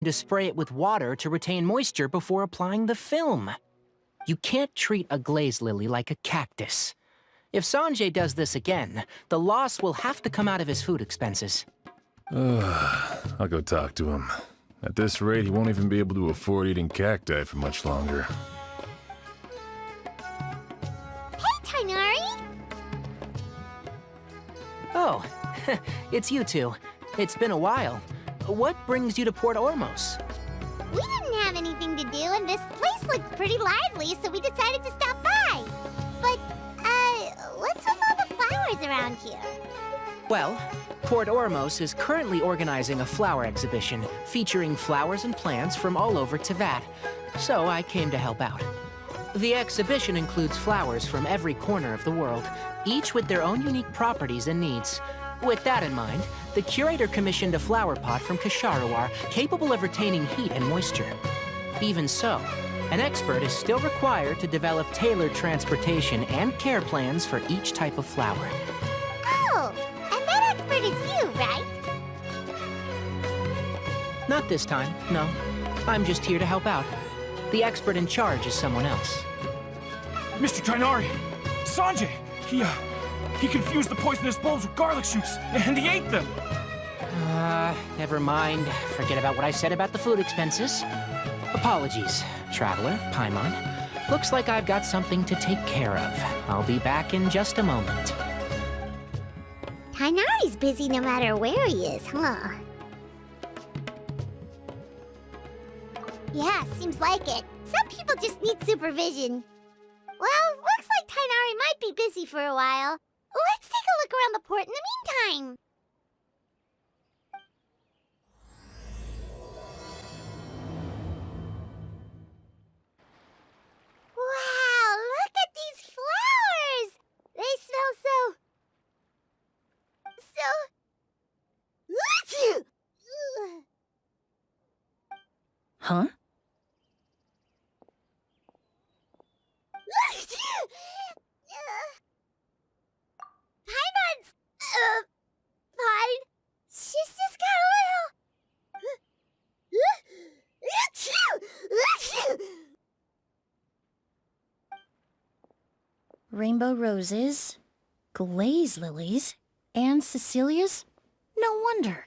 to spray it with water to retain moisture before applying the film. You can't treat a glaze lily like a cactus. If Sanjay does this again, the loss will have to come out of his food expenses. I'll go talk to him. At this rate, he won't even be able to afford eating cacti for much longer. Hey, Tainari! Oh, it's you two. It's been a while. What brings you to Port Ormos? We didn't have anything to do, and this place looked pretty lively, so we decided to stop by. But, what's with all the flowers around here? Well, Port Ormos is currently organizing a flower exhibition featuring flowers and plants from all over Teyvat, so I came to help out. The exhibition includes flowers from every corner of the world, each with their own unique properties and needs. With that in mind, the curator commissioned a flower pot from Kasharawar capable of retaining heat and moisture. Even so, an expert is still required to develop tailored transportation and care plans for each type of flower. Oh, and that expert is you, right? Not this time, no. I'm just here to help out. The expert in charge is someone else. Mr. Tainari! Sanjay! He confused the poisonous bulbs with garlic shoots, and he ate them! Never mind. Forget about what I said about the food expenses. Apologies, Traveler, Paimon. Looks like I've got something to take care of. I'll be back in just a moment. Tainari's busy no matter where he is, huh? Yeah, seems like it. Some people just need supervision. Well, looks like Tainari might be busy for a while. Let's take a look around the port in the meantime. Wow, look at these flowers! They smell so... Huh? Paimon's... fine. She's just got a little... Rainbow roses, glaze lilies, and Cecilia's? No wonder.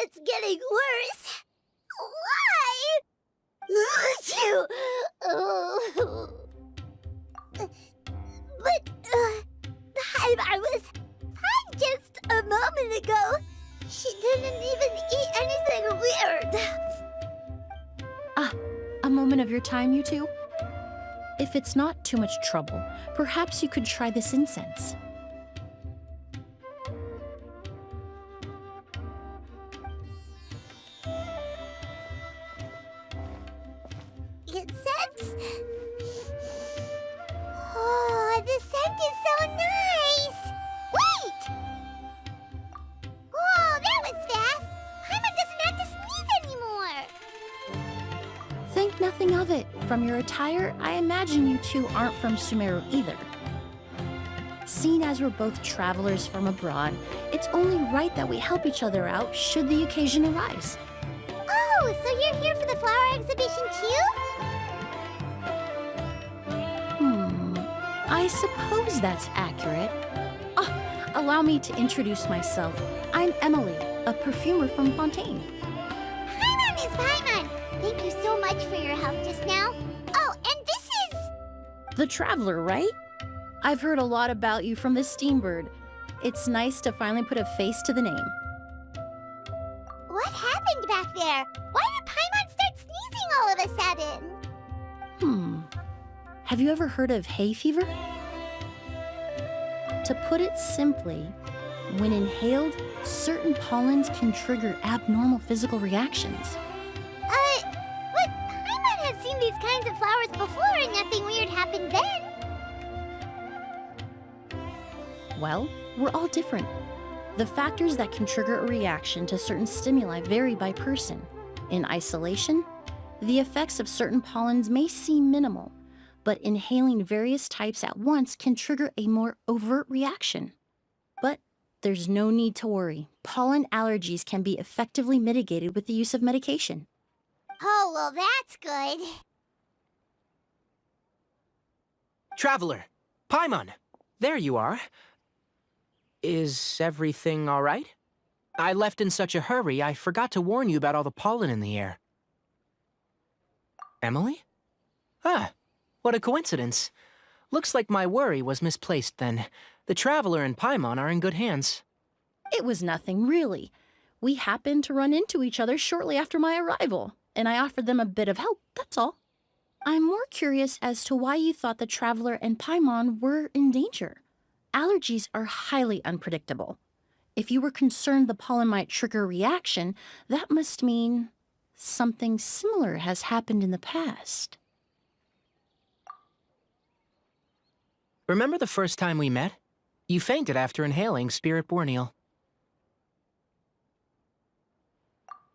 It's getting worse. Why? But, I was fine just a moment ago. She didn't even eat anything weird. A moment of your time, you two? If it's not too much trouble, perhaps you could try this incense. Incense? Oh, the scent is so nice! Wait! Whoa, that was fast! Paimon doesn't have to sneeze anymore! Think nothing of it. From your attire, I imagine you two aren't from Sumeru either. Seeing as we're both travelers from abroad, it's only right that we help each other out should the occasion arise. Oh, so you're here for the flower exhibition too? I suppose that's accurate. Allow me to introduce myself. I'm Emilie, a perfumer from Fontaine. Paimon is Paimon! Thank you so much for your help just now. Oh, and this is... The Traveler, right? I've heard a lot about you from the Steambird. It's nice to finally put a face to the name. What happened back there? Why did Paimon start sneezing all of a sudden? Have you ever heard of hay fever? To put it simply, when inhaled, certain pollens can trigger abnormal physical reactions. But Paimon has seen these kinds of flowers before and nothing weird happened then. Well, we're all different. The factors that can trigger a reaction to certain stimuli vary by person. In isolation, the effects of certain pollens may seem minimal, but inhaling various types at once can trigger a more overt reaction. But There's no need to worry. Pollen allergies can be effectively mitigated with the use of medication. Oh, well, that's good. Traveler, Paimon, there you are. Is everything all right? I left in such a hurry, I forgot to warn you about all the pollen in the air. Emily? Ah, what a coincidence. Looks like my worry was misplaced then. The Traveler and Paimon are in good hands. It was nothing, really. We happened to run into each other shortly after my arrival, and I offered them a bit of help, that's all. I'm more curious as to why you thought the Traveler and Paimon were in danger. Allergies are highly unpredictable. If you were concerned the pollen might trigger a reaction, that must mean something similar has happened in the past. Remember the first time we met? You fainted after inhaling Spirit Borneal.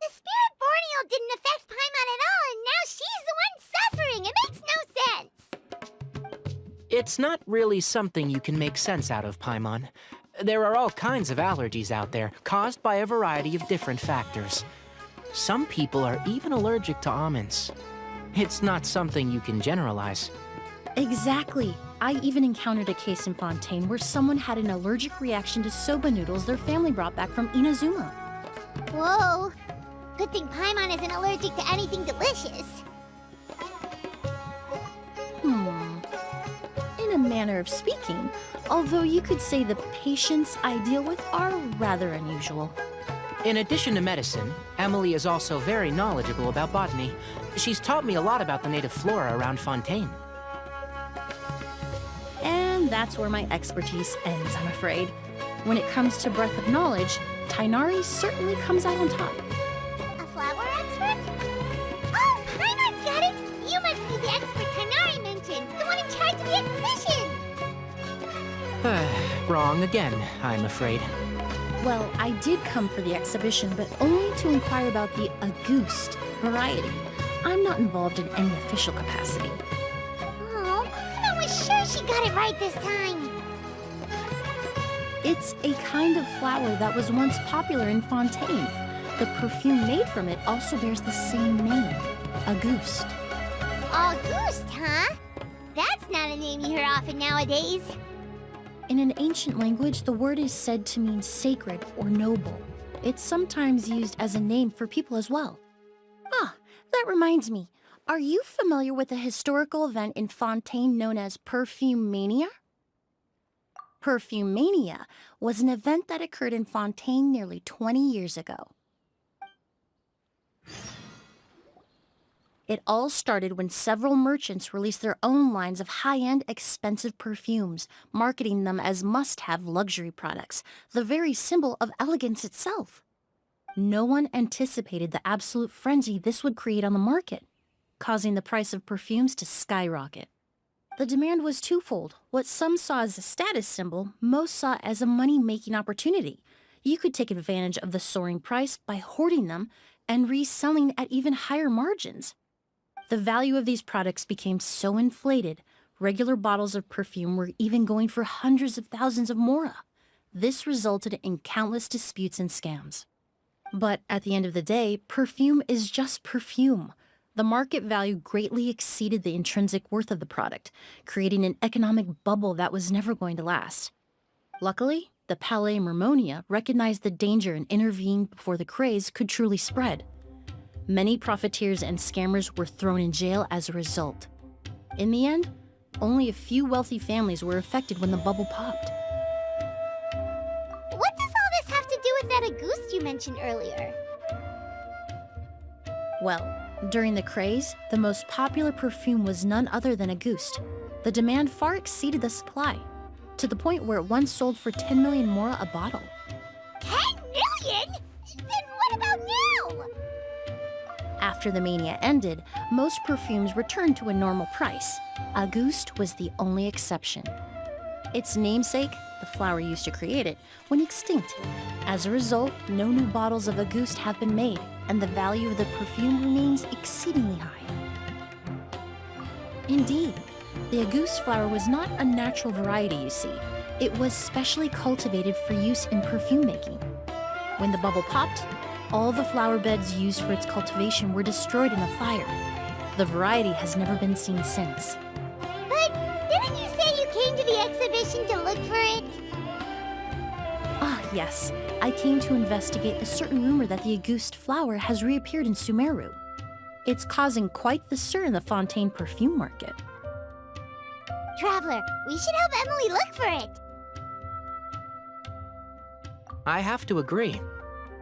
The Spirit Borneal didn't affect Paimon at all, and now she's the one suffering. It makes no sense. It's not really something you can make sense out of, Paimon. There are all kinds of allergies out there, caused by a variety of different factors. Some people are even allergic to almonds. It's not something you can generalize. Exactly. I even encountered a case in Fontaine where someone had an allergic reaction to soba noodles their family brought back from Inazuma. Whoa. Good thing Paimon isn't allergic to anything delicious. In a manner of speaking, although you could say the patients I deal with are rather unusual. In addition to medicine, Emilie is also very knowledgeable about botany. She's taught me a lot about the native flora around Fontaine. And that's where my expertise ends, I'm afraid. When it comes to breadth of knowledge, Tainari certainly comes out on top. A flower expert? Oh, Paimon's got it! You must be the expert Tainari mentioned, the one in charge of the exhibition! Wrong again, I'm afraid. Well, I did come for the exhibition, but only to inquire about the Auguste variety. I'm not involved in any official capacity. Oh, Paimon was sure she got it right this time. It's a kind of flower that was once popular in Fontaine. The perfume made from it also bears the same name, Auguste. Auguste, huh? That's not a name you hear often nowadays. In an ancient language, the word is said to mean sacred or noble. It's sometimes used as a name for people as well. Ah, that reminds me. Are you familiar with a historical event in Fontaine known as Perfume Mania? Perfume Mania was an event that occurred in Fontaine nearly 20 years ago. It all started when several merchants released their own lines of high-end, expensive perfumes, marketing them as must-have luxury products, the very symbol of elegance itself. No one anticipated the absolute frenzy this would create on the market, causing the price of perfumes to skyrocket. The demand was twofold. What some saw as a status symbol, most saw as a money-making opportunity. You could take advantage of the soaring price by hoarding them and reselling at even higher margins. The value of these products became so inflated, regular bottles of perfume were even going for hundreds of thousands of mora. This resulted in countless disputes and scams. But at the end of the day, perfume is just perfume. The market value greatly exceeded the intrinsic worth of the product, creating an economic bubble that was never going to last. Luckily, the Palais Mermonia recognized the danger and intervened before the craze could truly spread. Many profiteers and scammers were thrown in jail as a result. In the end, only a few wealthy families were affected when the bubble popped. What does all this have to do with that Auguste you mentioned earlier? Well, during the craze, the most popular perfume was none other than Auguste. The demand far exceeded the supply, to the point where it once sold for 10 million mora a bottle. 10 million? Then what about now? After the mania ended, most perfumes returned to a normal price. Auguste was the only exception. Its namesake, the flower used to create it, went extinct. As a result, no new bottles of Auguste have been made, and the value of the perfume remains exceedingly high. Indeed, the Auguste flower was not a natural variety, you see. It was specially cultivated for use in perfume making. When the bubble popped, all the flower beds used for its cultivation were destroyed in the fire. The variety has never been seen since. But didn't you say you came to the exhibition to look for it? Ah, yes. I came to investigate a certain rumor that the Auguste flower has reappeared in Sumeru. It's causing quite the stir in the Fontaine perfume market. Traveler, we should help Emily look for it. I have to agree.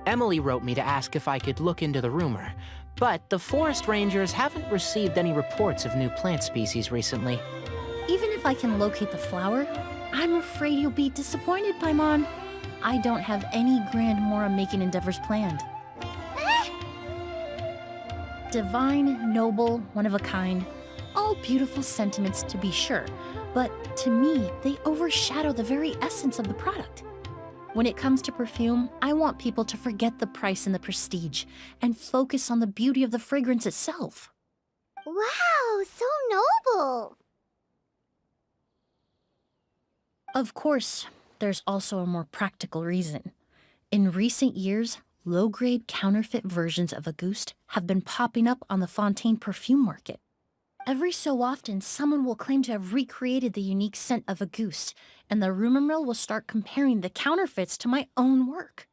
Emily wrote me to ask if I could look into the rumor, but the forest rangers haven't received any reports of new plant species recently. Even if I can locate the flower, I'm afraid you'll be disappointed, Paimon. I don't have any grand Mora-making endeavors planned. Divine, noble, one of a kind. All beautiful sentiments to be sure, but to me, they overshadow the very essence of the product. When it comes to perfume, I want people to forget the price and the prestige and focus on the beauty of the fragrance itself. Wow, so noble. Of course, there's also a more practical reason. In recent years, low-grade counterfeit versions of Auguste have been popping up on the Fontaine perfume market. Every so often, someone will claim to have recreated the unique scent of Auguste, and the rumor mill will start comparing the counterfeits to my own work.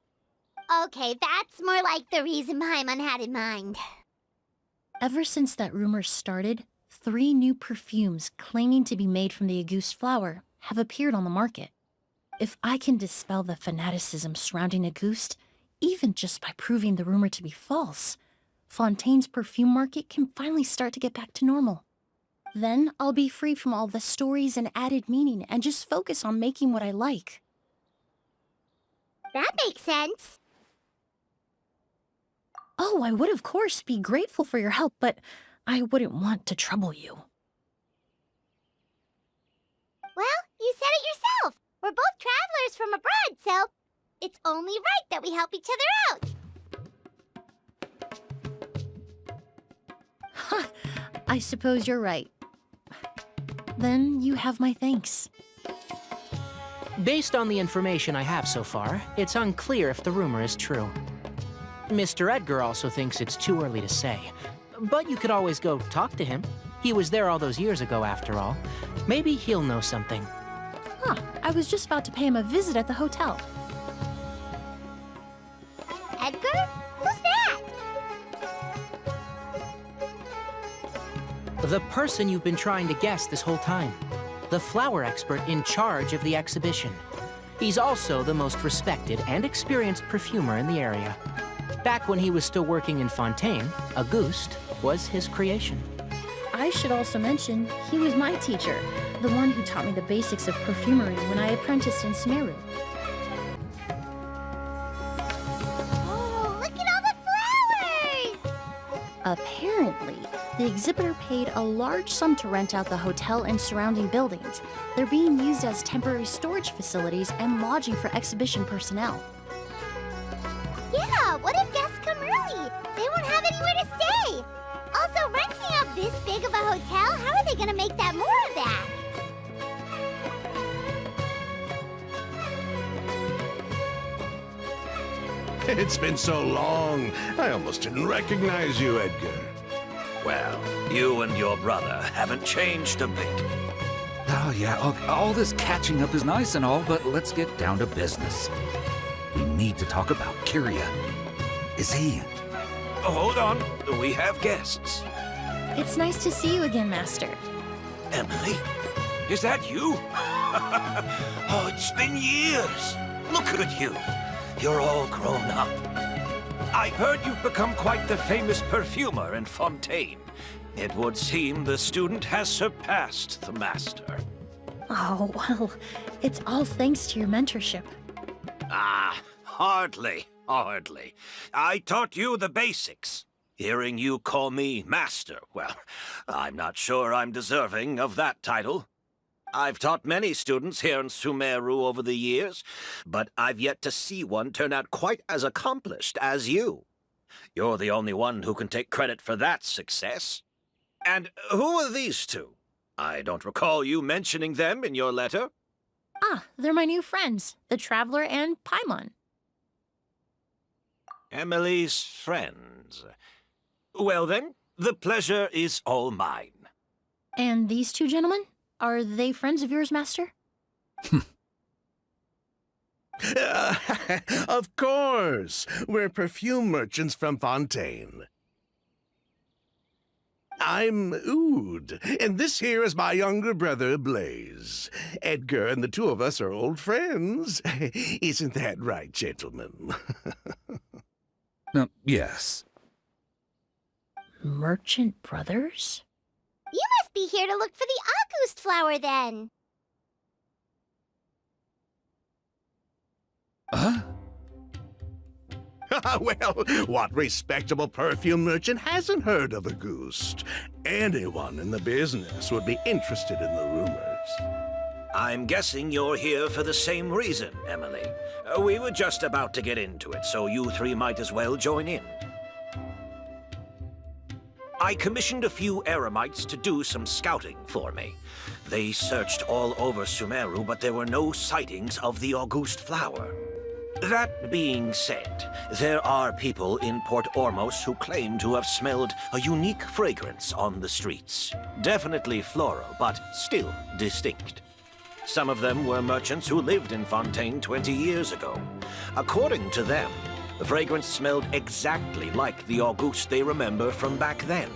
Okay, that's more like the reason Paimon had in mind. Ever since that rumor started, 3 new perfumes claiming to be made from the Auguste flower have appeared on the market. If I can dispel the fanaticism surrounding Auguste, even just by proving the rumor to be false, Fontaine's perfume market can finally start to get back to normal. Then I'll be free from all the stories and added meaning and just focus on making what I like. That makes sense. Oh, I would of course be grateful for your help, but I wouldn't want to trouble you. Well, you said it yourself. We're both travelers from abroad, so it's only right that we help each other out. Huh, I suppose you're right. Then you have my thanks. Based on the information I have so far, it's unclear if the rumor is true. Mr. Edgar also thinks it's too early to say, but you could always go talk to him. He was there all those years ago, after all. Maybe he'll know something. Huh, I was just about to pay him a visit at the hotel. Edgar? Who's that? The person you've been trying to guess this whole time. The flower expert in charge of the exhibition. He's also the most respected and experienced perfumer in the area. Back when he was still working in Fontaine, Auguste was his creation. I should also mention, he was my teacher, the one who taught me the basics of perfumery when I apprenticed in Sumeru. Oh, look at all the flowers! Apparently, the exhibitor paid a large sum to rent out the hotel and surrounding buildings. They're being used as temporary storage facilities and lodging for exhibition personnel. Yeah, what if guests come early? They won't have anywhere to stay. Also, renting out this big of a hotel, how are they gonna make that Mora back? It's been so long, I almost didn't recognize you, Edgar. Well, you and your brother haven't changed a bit. Oh, yeah, all this catching up is nice and all, but let's get down to business. We need to talk about Kyria. Is he? Hold on, we have guests. It's nice to see you again, Master. Emily? Is that you? Oh, it's been years. Look at you. You're all grown up. I've heard you've become quite the famous perfumer in Fontaine. It would seem the student has surpassed the master. Oh, well, it's all thanks to your mentorship. Ah, hardly. I taught you the basics. Hearing you call me master, well, I'm not sure I'm deserving of that title. I've taught many students here in Sumeru over the years, but I've yet to see one turn out quite as accomplished as you. You're the only one who can take credit for that success. And who are these two? I don't recall you mentioning them in your letter. Ah, they're my new friends, the Traveler and Paimon. Emilie's friends. Well then, the pleasure is all mine. And these two gentlemen? Are they friends of yours, Master? Of course. We're perfume merchants from Fontaine. I'm Oud, and this here is my younger brother, Blaze. Edgar and the two of us are old friends. Isn't that right, gentlemen? Yes. Merchant brothers? You must be here to look for the August flower, then. Huh? Well, what respectable perfume merchant hasn't heard of a goose? Anyone in the business would be interested in the rumors. I'm guessing you're here for the same reason, Emilie. We were just about to get into it, so you three might as well join in. I commissioned a few eremites to do some scouting for me. They searched all over Sumeru, but there were no sightings of the August flower. That being said, there are people in Port Ormos who claim to have smelled a unique fragrance on the streets. Definitely floral, but still distinct. Some of them were merchants who lived in Fontaine 20 years ago. According to them, the fragrance smelled exactly like the August they remember from back then.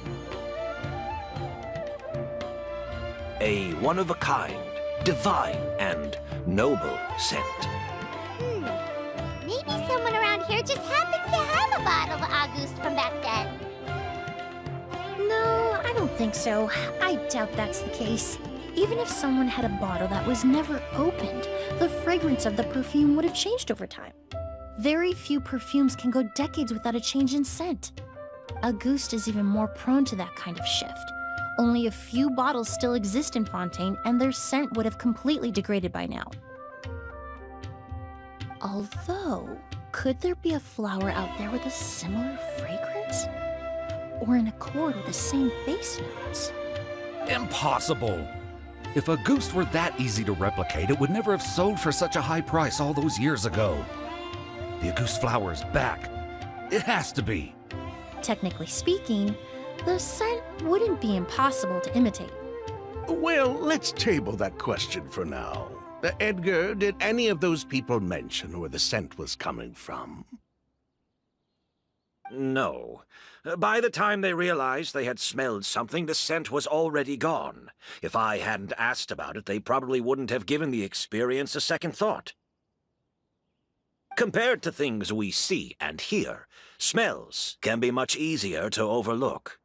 A one-of-a-kind, divine, and noble scent. Maybe someone around here just happens to have a bottle of August from back then. No, I don't think so. I doubt that's the case. Even if someone had a bottle that was never opened, the fragrance of the perfume would have changed over time. Very few perfumes can go decades without a change in scent. Auguste is even more prone to that kind of shift. Only a few bottles still exist in Fontaine, and their scent would have completely degraded by now. Although, could there be a flower out there with a similar fragrance? Or in accord with the same base notes? Impossible! If a goose were that easy to replicate, it would never have sold for such a high price all those years ago. The Auguste flower is back. It has to be. Technically speaking, the scent wouldn't be impossible to imitate. Well, let's table that question for now. Edgar, did any of those people mention where the scent was coming from? No. By the time they realized they had smelled something, the scent was already gone. If I hadn't asked about it, they probably wouldn't have given the experience a second thought. Compared to things we see and hear, smells can be much easier to overlook.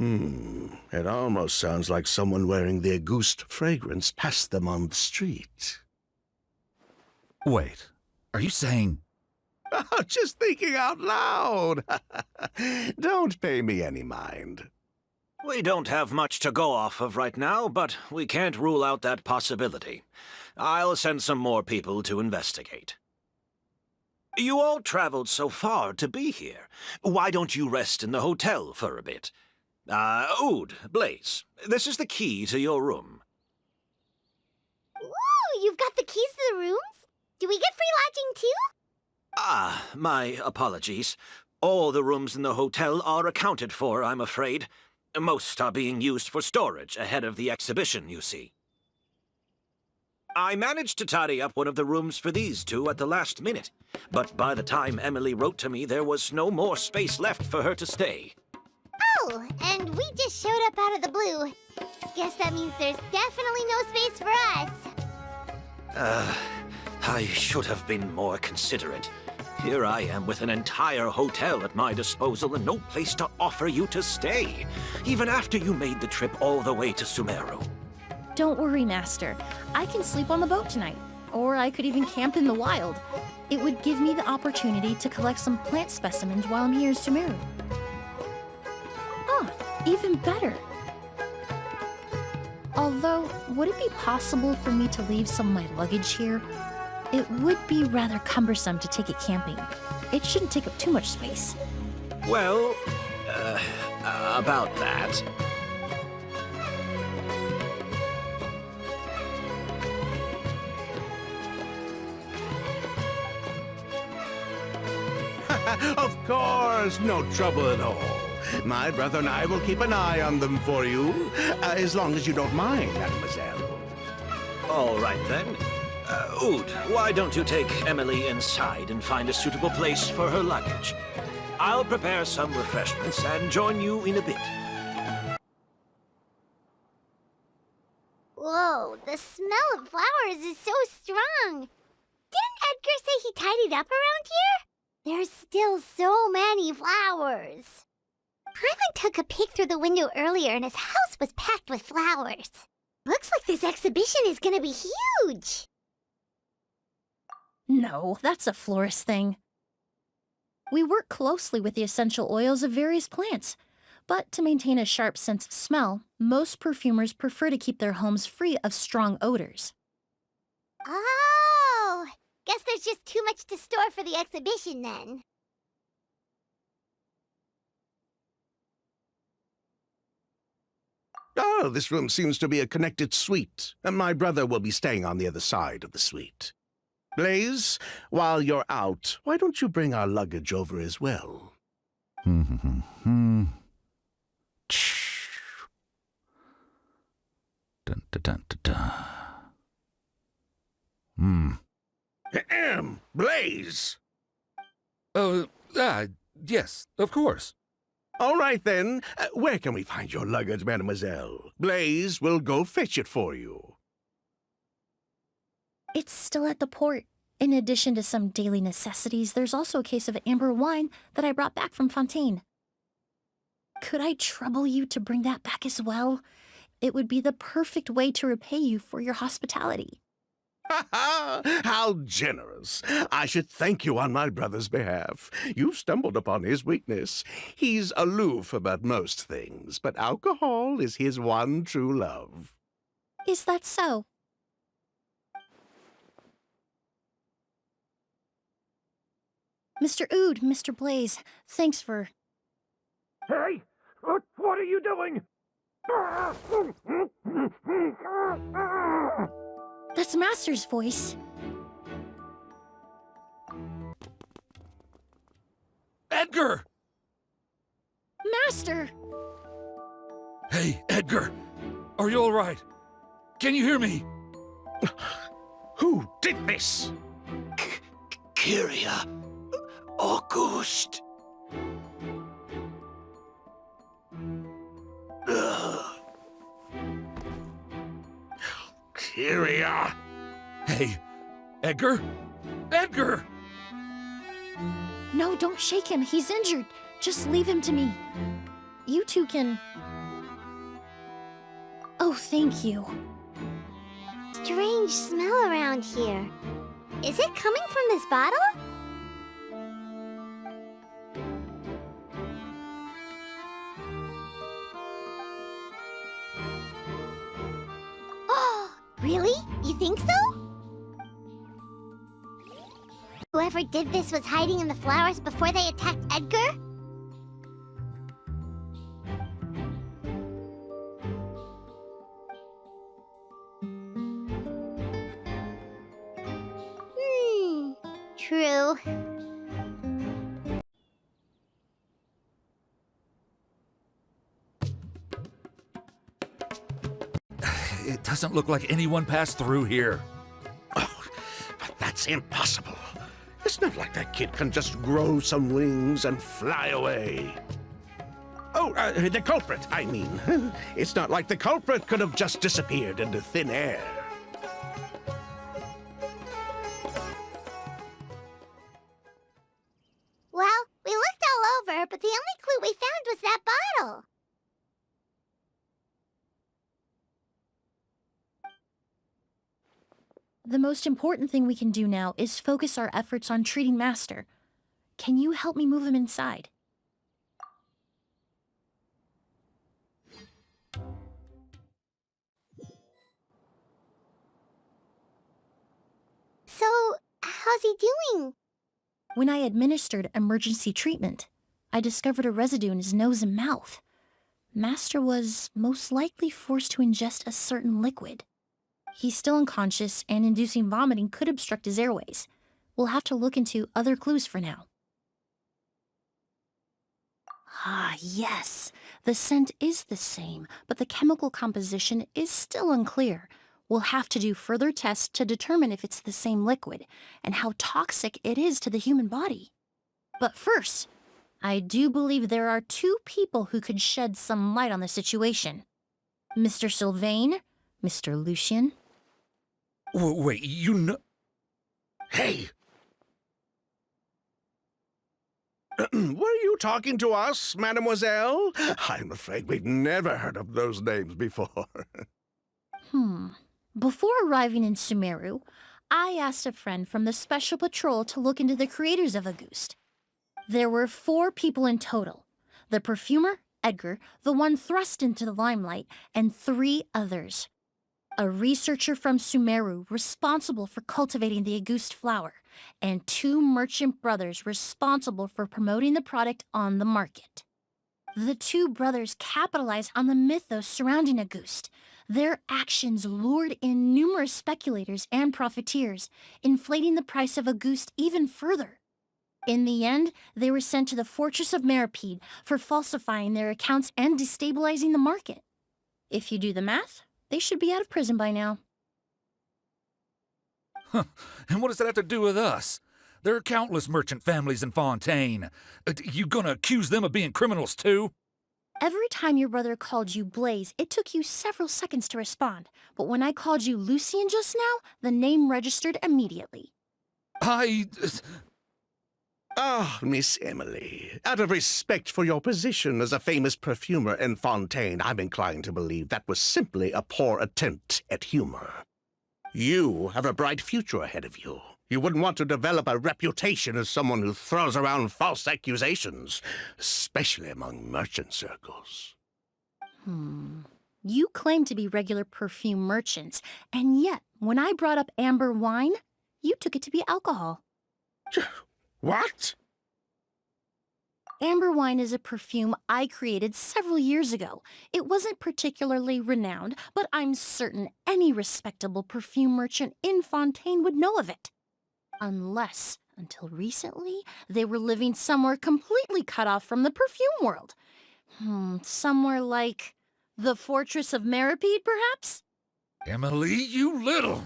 It almost sounds like someone wearing the Auguste fragrance passed them on the street. Wait, are you saying... Just thinking out loud. Don't pay me any mind. We don't have much to go off of right now, but we can't rule out that possibility. I'll send some more people to investigate. You all traveled so far to be here. Why don't you rest in the hotel for a bit? Oud, Blaze, this is the key to your room. Ooh, you've got the keys to the rooms? Do we get free lodging too? My apologies. All the rooms in the hotel are accounted for, I'm afraid. Most are being used for storage ahead of the exhibition, you see. I managed to tidy up one of the rooms for these two at the last minute, but by the time Emilie wrote to me, there was no more space left for her to stay. Oh, and we just showed up out of the blue. Guess that means there's definitely no space for us. I should have been more considerate. Here I am with an entire hotel at my disposal and no place to offer you to stay, even after you made the trip all the way to Sumeru. Don't worry, Master. I can sleep on the boat tonight, or I could even camp in the wild. It would give me the opportunity to collect some plant specimens while I'm here in Sumeru. Ah, even better. Although, would it be possible for me to leave some of my luggage here? It would be rather cumbersome to take it camping. It shouldn't take up too much space. Well, about that. Of course, no trouble at all. My brother and I will keep an eye on them for you, as long as you don't mind, mademoiselle. All right, then. Oud, why don't you take Emilie inside and find a suitable place for her luggage? I'll prepare some refreshments and join you in a bit. Whoa, the smell of flowers is so strong. Didn't Edgar say he tidied up around here? There's still so many flowers. Paimon took a peek through the window earlier and his house was packed with flowers. Looks like this exhibition is gonna be huge. No, that's a florist thing. We work closely with the essential oils of various plants, but to maintain a sharp sense of smell, most perfumers prefer to keep their homes free of strong odors. Oh, guess there's just too much to store for the exhibition then. Oh, this room seems to be a connected suite, and my brother will be staying on the other side of the suite. Blaze, while you're out, why don't you bring our luggage over as well? Dun, dun, dun, dun, dun. Ahem, Blaze! Yes, of course. All right, then. Where can we find your luggage, mademoiselle? Blaze will go fetch it for you. It's still at the port. In addition to some daily necessities, there's also a case of amber wine that I brought back from Fontaine. Could I trouble you to bring that back as well? It would be the perfect way to repay you for your hospitality. Ha ha! How generous! I should thank you on my brother's behalf. You stumbled upon his weakness. He's aloof about most things, but alcohol is his one true love. Is that so? Mr. Oud, Mr. Blaze, thanks for... Hey! What are you doing? That's Master's voice. Edgar! Master! Hey, Edgar! Are you all right? Can you hear me? Who did this? Kyria. August. Kyria! Hey, Edgar? Edgar! No, don't shake him. He's injured. Just leave him to me. You two can... Oh, thank you. Strange smell around here. Is it coming from this bottle? Oh, really? You think so? Whoever did this was hiding in the flowers before they attacked Edgar? True. It doesn't look like anyone passed through here. Oh, but that's impossible. It's not like that kid can just grow some wings and fly away. Oh, the culprit, I mean. It's not like the culprit could have just disappeared into thin air. Well, we looked all over, but the only clue we found was that bottle. The most important thing we can do now is focus our efforts on treating Master. Can you help me move him inside? So, how's he doing? When I administered emergency treatment, I discovered a residue in his nose and mouth. Master was most likely forced to ingest a certain liquid. He's still unconscious, and inducing vomiting could obstruct his airways. We'll have to look into other clues for now. Ah, yes. The scent is the same, but the chemical composition is still unclear. We'll have to do further tests to determine if it's the same liquid and how toxic it is to the human body. But first, I do believe there are two people who could shed some light on the situation. Mr. Sylvain, Mr. Lucien. Wait, you know... Hey! Were you talking to us, mademoiselle? I'm afraid we've never heard of those names before. Before arriving in Sumeru, I asked a friend from the Special Patrol to look into the creators of Auguste. There were 4 people in total. The perfumer, Edgar, the one thrust into the limelight, and 3 others. A researcher from Sumeru responsible for cultivating the Auguste flower, and 2 merchant brothers responsible for promoting the product on the market. The 2 brothers capitalized on the mythos surrounding Auguste. Their actions lured in numerous speculators and profiteers, inflating the price of Auguste even further. In the end, they were sent to the fortress of Meripede for falsifying their accounts and destabilizing the market. If you do the math, they should be out of prison by now. And what does that have to do with us? There are countless merchant families in Fontaine. You gonna accuse them of being criminals too? Every time your brother called you Blaze, it took you several seconds to respond. But when I called you Lucien just now, the name registered immediately. Ah, Miss Emilie, out of respect for your position as a famous perfumer in Fontaine, I'm inclined to believe that was simply a poor attempt at humor. You have a bright future ahead of you. You wouldn't want to develop a reputation as someone who throws around false accusations, especially among merchant circles. You claim to be regular perfume merchants, and yet, when I brought up amber wine, you took it to be alcohol. What? Amber wine is a perfume I created several years ago. It wasn't particularly renowned, but I'm certain any respectable perfume merchant in Fontaine would know of it. Unless, until recently, they were living somewhere completely cut off from the perfume world. Somewhere like the Fortress of Meripede, perhaps? Emily, you little...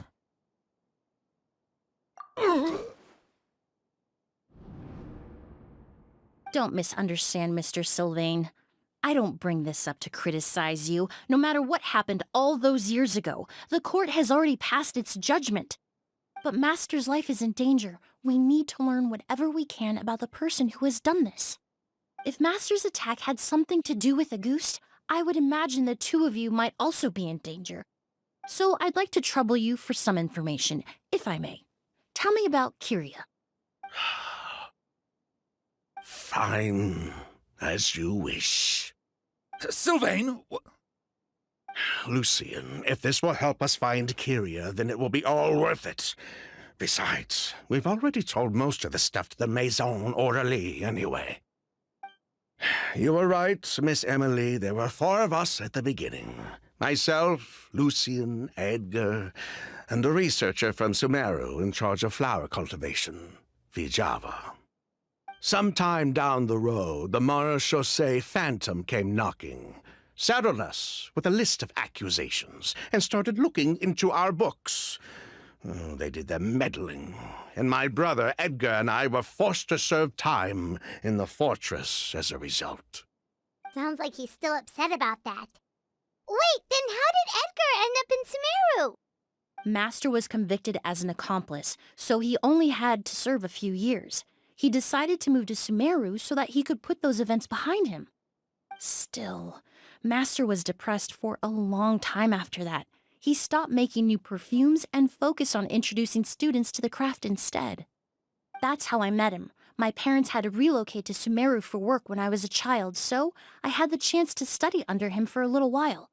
Don't misunderstand, Mr. Sylvain. I don't bring this up to criticize you. No matter what happened all those years ago, the court has already passed its judgment. But Master's life is in danger. We need to learn whatever we can about the person who has done this. If Master's attack had something to do with Auguste, I would imagine the 2 of you might also be in danger. So I'd like to trouble you for some information, if I may. Tell me about Kyria. Fine, as you wish. Sylvain! Lucien, if this will help us find Kyria, then it will be all worth it. Besides, we've already told most of the stuff to the Maison Orderly anyway. You were right, Miss Emilie. There were 4 of us at the beginning. Myself, Lucien, Edgar, and a researcher from Sumeru in charge of flower cultivation, Vijava. Sometime down the road, the Marechaussee Phantom came knocking, saddled us with a list of accusations, and started looking into our books. They did their meddling, and my brother Edgar and I were forced to serve time in the fortress as a result. Sounds like he's still upset about that. Wait, then how did Edgar end up in Sumeru? Master was convicted as an accomplice, so he only had to serve a few years. He decided to move to Sumeru so that he could put those events behind him. Still, Master was depressed for a long time after that. He stopped making new perfumes and focused on introducing students to the craft instead. That's how I met him. My parents had to relocate to Sumeru for work when I was a child, so I had the chance to study under him for a little while.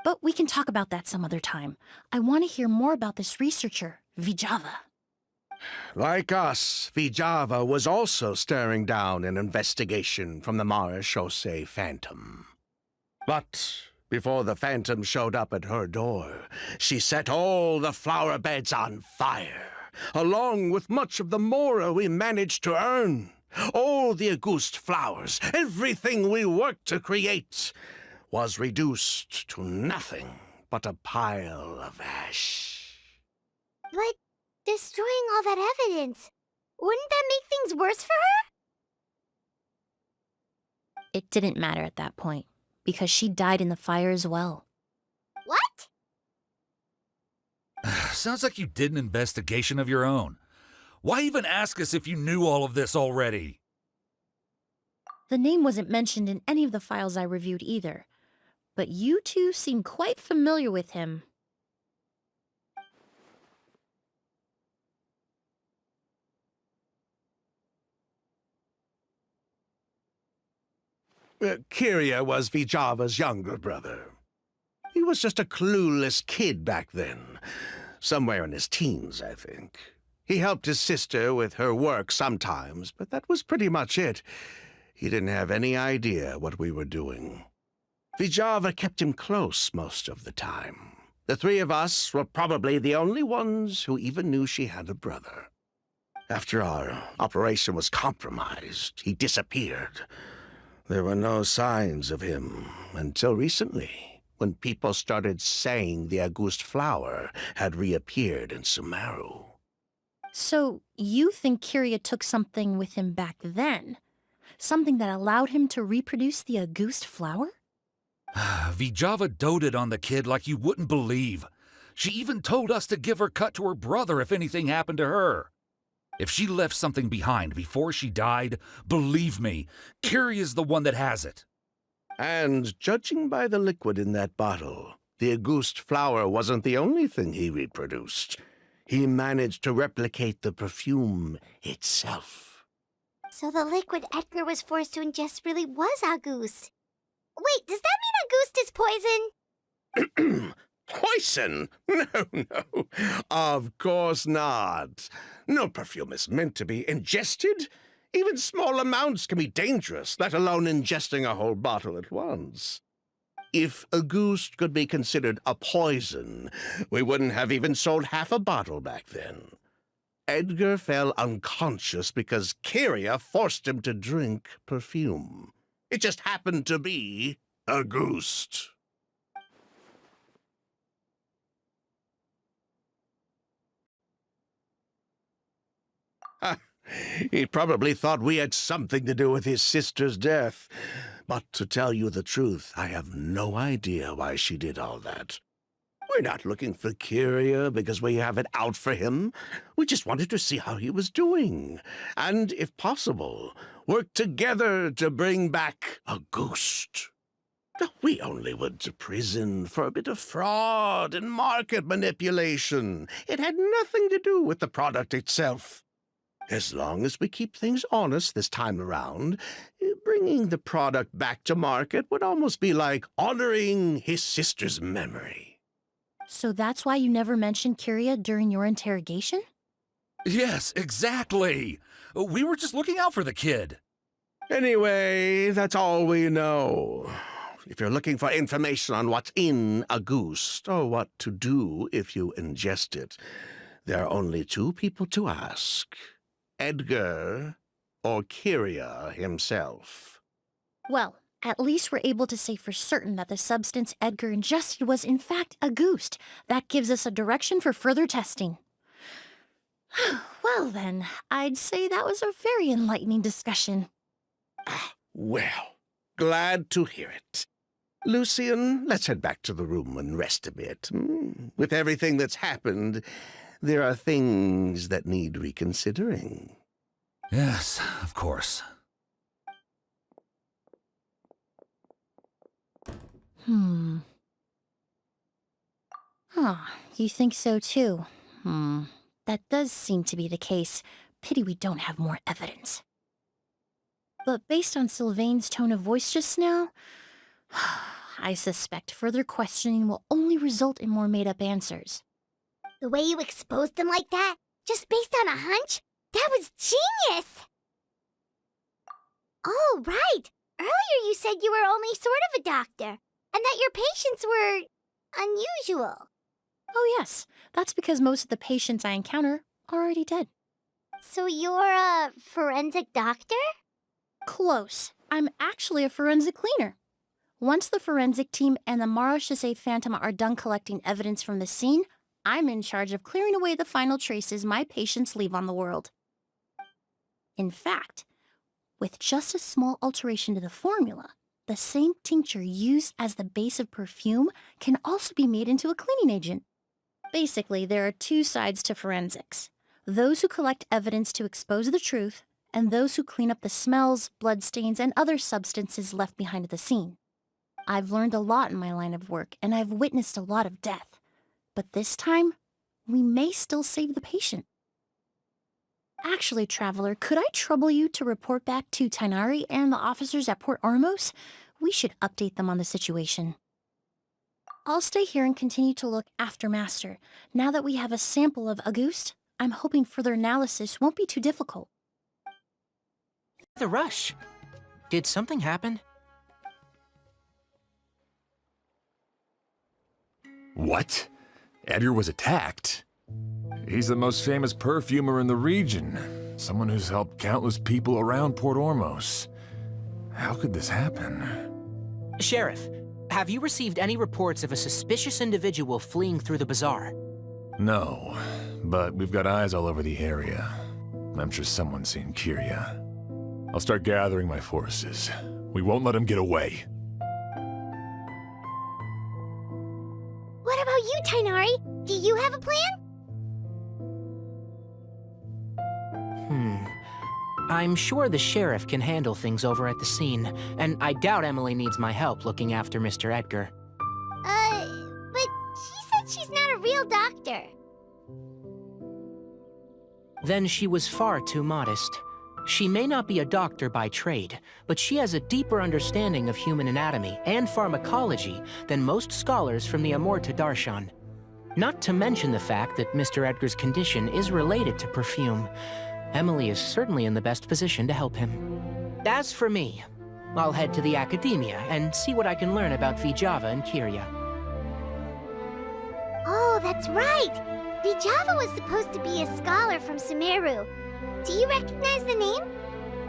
But we can talk about that some other time. I want to hear more about this researcher, Vijava. Like us, Vijava was also staring down an investigation from the Marechaussee Phantom. But before the Phantom showed up at her door, she set all the flower beds on fire, along with much of the mora we managed to earn. All the Auguste flowers, everything we worked to create, was reduced to nothing but a pile of ash. But destroying all that evidence, wouldn't that make things worse for her? It didn't matter at that point, because she died in the fire as well. What? Sounds like you did an investigation of your own. Why even ask us if you knew all of this already? The name wasn't mentioned in any of the files I reviewed either, but you two seem quite familiar with him. Kyria was Vijava's younger brother. He was just a clueless kid back then. Somewhere in his teens, I think. He helped his sister with her work sometimes, but that was pretty much it. He didn't have any idea what we were doing. Vijava kept him close most of the time. The three of us were probably the only ones who even knew she had a brother. After our operation was compromised, he disappeared. There were no signs of him until recently, when people started saying the Auguste flower had reappeared in Sumeru. So, you think Kyria took something with him back then? Something that allowed him to reproduce the Auguste flower? Vijava doted on the kid like you wouldn't believe. She even told us to give her cut to her brother if anything happened to her. If she left something behind before she died, believe me, Kyria's the one that has it. And judging by the liquid in that bottle, the Auguste flower wasn't the only thing he reproduced. He managed to replicate the perfume itself. So the liquid Edgar was forced to ingest really was Auguste. Wait, does that mean Auguste is poison? Poison? No. Of course not. No perfume is meant to be ingested. Even small amounts can be dangerous, let alone ingesting a whole bottle at once. If Auguste could be considered a poison, we wouldn't have even sold half a bottle back then. Edgar fell unconscious because Kyria forced him to drink perfume. It just happened to be Auguste. He probably thought we had something to do with his sister's death. But to tell you the truth, I have no idea why she did all that. We're not looking for Kyria because we have it out for him. We just wanted to see how he was doing. And, if possible, work together to bring back Auguste. We only went to prison for a bit of fraud and market manipulation. It had nothing to do with the product itself. As long as we keep things honest this time around, bringing the product back to market would almost be like honoring his sister's memory. So that's why you never mentioned Kyria during your interrogation? Yes, exactly. We were just looking out for the kid. Anyway, that's all we know. If you're looking for information on what's in Auguste, or what to do if you ingest it, there are only two people to ask. Edgar or Kyria himself. Well, at least we're able to say for certain that the substance Edgar ingested was in fact Auguste. That gives us a direction for further testing. Well then, I'd say that was a very enlightening discussion. Well, glad to hear it. Lucian, let's head back to the room and rest a bit. With everything that's happened, there are things that need reconsidering. Yes, of course. You think so too? That does seem to be the case. Pity we don't have more evidence. But based on Sylvain's tone of voice just now, I suspect further questioning will only result in more made-up answers. The way you exposed them like that, just based on a hunch, that was genius! Oh, right! Earlier you said you were only sort of a doctor, and that your patients were unusual. Oh yes, that's because most of the patients I encounter are already dead. So you're a forensic doctor? Close. I'm actually a forensic cleaner. Once the forensic team and the Marechaussee Phantom are done collecting evidence from the scene, I'm in charge of clearing away the final traces my patients leave on the world. In fact, with just a small alteration to the formula, the same tincture used as the base of perfume can also be made into a cleaning agent. Basically, there are two sides to forensics: those who collect evidence to expose the truth, and those who clean up the smells, bloodstains, and other substances left behind at the scene. I've learned a lot in my line of work, and I've witnessed a lot of death. But this time, we may still save the patient. Actually, Traveler, could I trouble you to report back to Tainari and the officers at Port Ormos? We should update them on the situation. I'll stay here and continue to look after Master. Now that we have a sample of Auguste, I'm hoping further analysis won't be too difficult. The rush. Did something happen? What? Edgar was attacked? He's the most famous perfumer in the region. Someone who's helped countless people around Port Ormos. How could this happen? Sheriff, have you received any reports of a suspicious individual fleeing through the bazaar? No, but we've got eyes all over the area. I'm sure someone's seen Kyria. I'll start gathering my forces. We won't let him get away. What about you, Tainari? Do you have a plan? I'm sure the sheriff can handle things over at the scene, and I doubt Emily needs my help looking after Mr. Edgar. But she said she's not a real doctor. Then she was far too modest. She may not be a doctor by trade, but she has a deeper understanding of human anatomy and pharmacology than most scholars from the Amorta Darshan. Not to mention the fact that Mr. Edgar's condition is related to perfume. Emily is certainly in the best position to help him. As for me, I'll head to the academia and see what I can learn about Vijava and Kyria. Oh, that's right! Vijava was supposed to be a scholar from Sumeru. Do you recognize the name?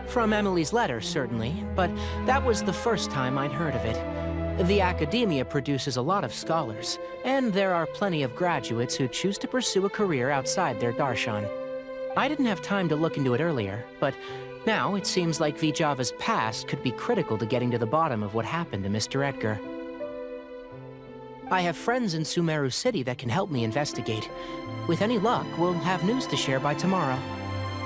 From Emily's letter, certainly, but that was the first time I'd heard of it. The academia produces a lot of scholars, and there are plenty of graduates who choose to pursue a career outside their darshan. I didn't have time to look into it earlier, but now it seems like Vijava's past could be critical to getting to the bottom of what happened to Mr. Edgar. I have friends in Sumeru City that can help me investigate. With any luck, we'll have news to share by tomorrow.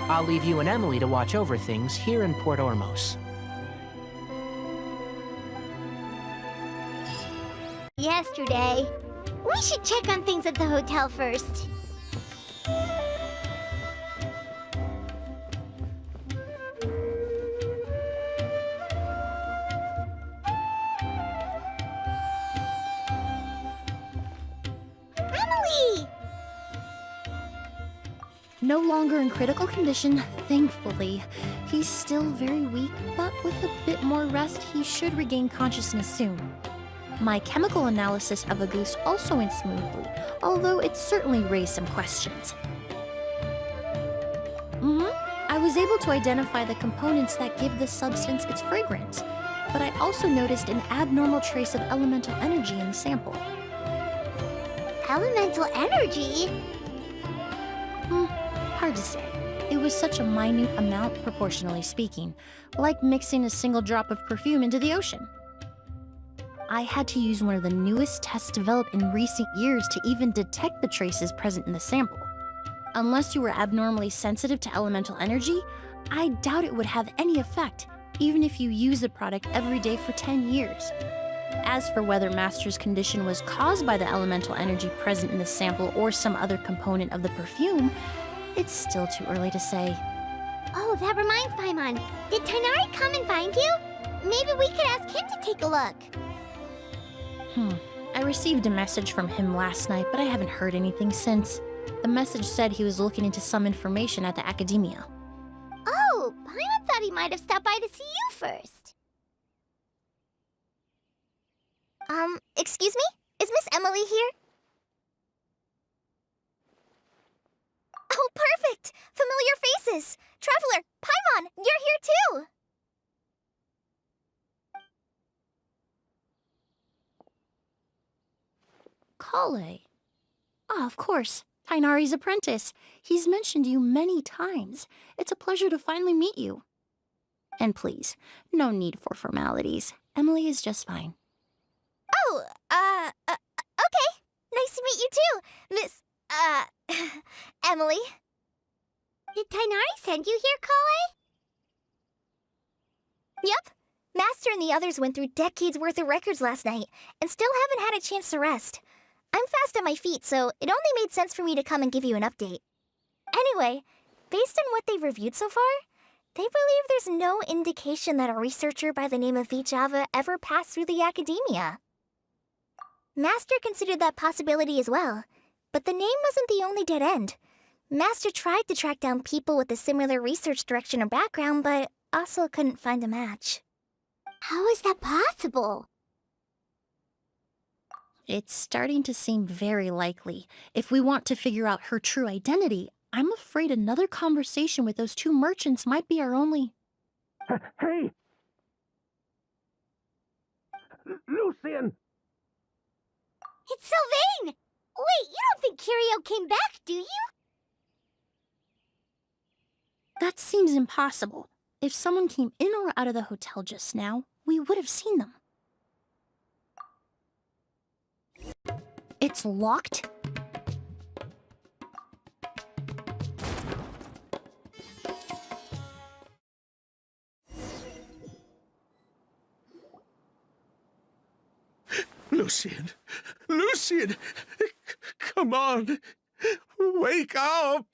I'll leave you and Emily to watch over things here in Port Ormos. Yesterday. We should check on things at the hotel first. Emily! No longer in critical condition, thankfully. He's still very weak, but with a bit more rest, he should regain consciousness soon. My chemical analysis of Auguste also went smoothly, although it certainly raised some questions. I was able to identify the components that give the substance its fragrance, but I also noticed an abnormal trace of elemental energy in the sample. Elemental energy? Hard to say. It was such a minute amount, proportionally speaking, like mixing a single drop of perfume into the ocean. I had to use one of the newest tests developed in recent years to even detect the traces present in the sample. Unless you were abnormally sensitive to elemental energy, I doubt it would have any effect, even if you use the product every day for 10 years. As for whether Master's condition was caused by the elemental energy present in the sample or some other component of the perfume, it's still too early to say. Oh, that reminds Paimon. Did Tainari come and find you? Maybe we could ask him to take a look. I received a message from him last night, but I haven't heard anything since. The message said he was looking into some information at the academia. Oh, Paimon thought he might have stopped by to see you first. Excuse me? Is Miss Emily here? Oh, perfect! Familiar faces! Traveler, Paimon, you're here too! Kale. Ah, of course. Tainari's apprentice. He's mentioned you many times. It's a pleasure to finally meet you. And please, no need for formalities. Emily is just fine. Oh, okay. Nice to meet you too, Miss, Emily. Did Tainari send you here, Kale? Yep. Master and the others went through decades worth of records last night, and still haven't had a chance to rest. I'm fast on my feet, so it only made sense for me to come and give you an update. Anyway, based on what they've reviewed so far, they believe there's no indication that a researcher by the name of Vichava ever passed through the academia. Master considered that possibility as well, but the name wasn't the only dead end. Master tried to track down people with a similar research direction or background, but also couldn't find a match. How is that possible? It's starting to seem very likely. If we want to figure out her true identity, I'm afraid another conversation with those two merchants might be our only... Hey! Lucian! It's Sylvain! Wait, you don't think Curio came back, do you? That seems impossible. If someone came in or out of the hotel just now, we would have seen them. It's locked? Lucian! Lucian! Come on! Wake up!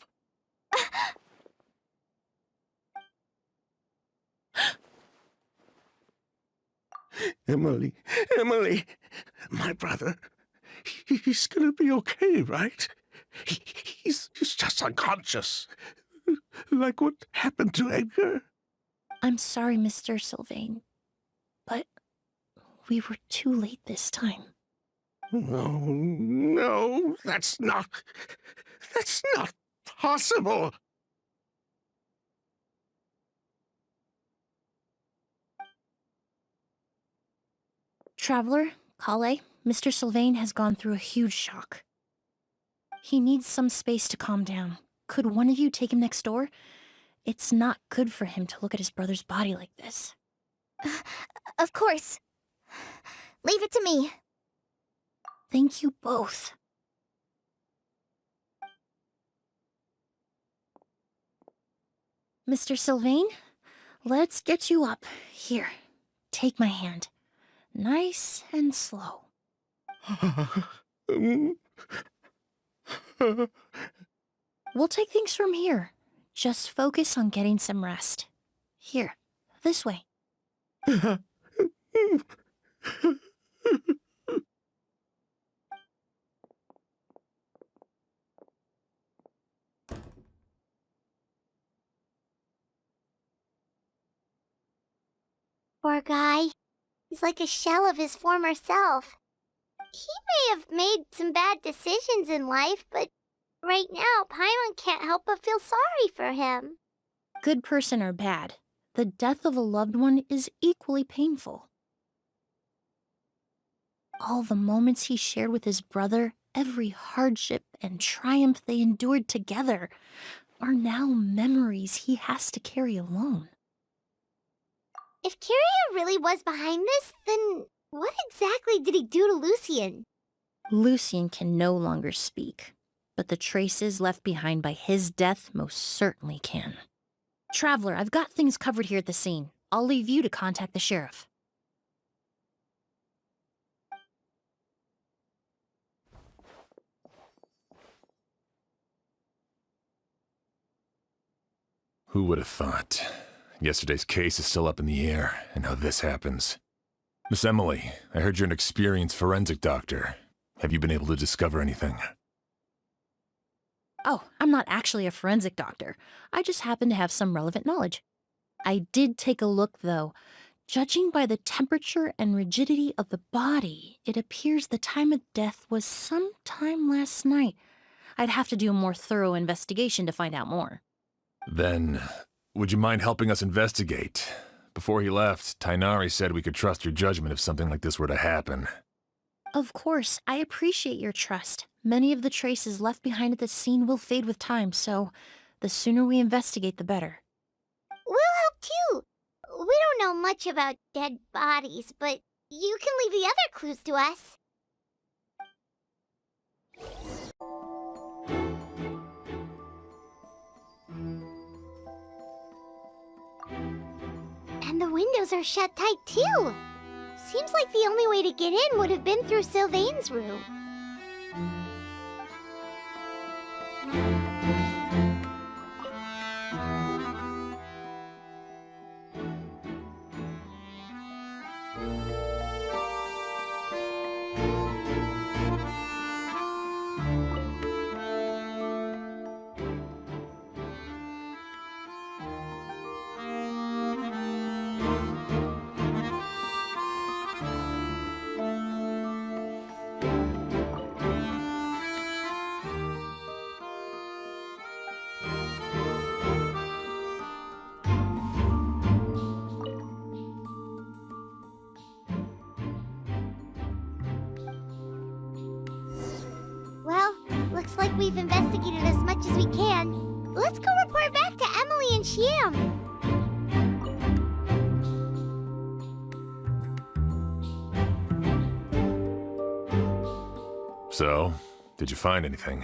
Emily, Emily! My brother, he's gonna be okay, right? He's just unconscious. Like what happened to Edgar. I'm sorry, Mr. Sylvain, but we were too late this time. No, that's not possible. Traveler, Kale, Mr. Sylvain has gone through a huge shock. He needs some space to calm down. Could one of you take him next door? It's not good for him to look at his brother's body like this. Of course. Leave it to me. Thank you both. Mr. Sylvain, let's get you up. Here, take my hand. Nice and slow. We'll take things from here. Just focus on getting some rest. Here, this way. Poor guy. He's like a shell of his former self. He may have made some bad decisions in life, but right now, Paimon can't help but feel sorry for him. Good person or bad, the death of a loved one is equally painful. All the moments he shared with his brother, every hardship and triumph they endured together, are now memories he has to carry alone. If Curio really was behind this, then what exactly did he do to Lucian? Lucian can no longer speak, but the traces left behind by his death most certainly can. Traveler, I've got things covered here at the scene. I'll leave you to contact the sheriff. Who would have thought? Yesterday's case is still up in the air, and now this happens. Miss Emily, I heard you're an experienced forensic doctor. Have you been able to discover anything? Oh, I'm not actually a forensic doctor. I just happen to have some relevant knowledge. I did take a look, though. Judging by the temperature and rigidity of the body, it appears the time of death was sometime last night. I'd have to do a more thorough investigation to find out more. Then, would you mind helping us investigate? Before he left, Tainari said we could trust your judgment if something like this were to happen. Of course, I appreciate your trust. Many of the traces left behind at the scene will fade with time, so the sooner we investigate, the better. We'll help too. We don't know much about dead bodies, but you can leave the other clues to us. And the windows are shut tight too. Seems like the only way to get in would have been through Sylvain's room. Well, looks like we've investigated as much as we can. Let's go report back to Emilie and Shiam. So, did you find anything?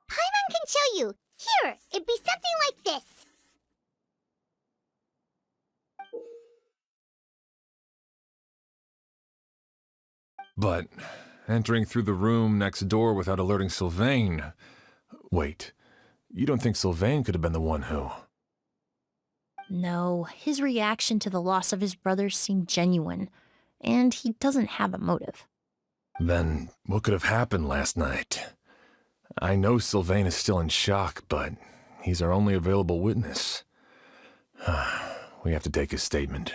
Paimon can show you. Here, it'd be something like this. But entering through the room next door without alerting Sylvain... Wait, you don't think Sylvain could have been the one who... No, his reaction to the loss of his brother seemed genuine, and he doesn't have a motive. Then what could have happened last night? I know Sylvain is still in shock, but he's our only available witness. We have to take his statement.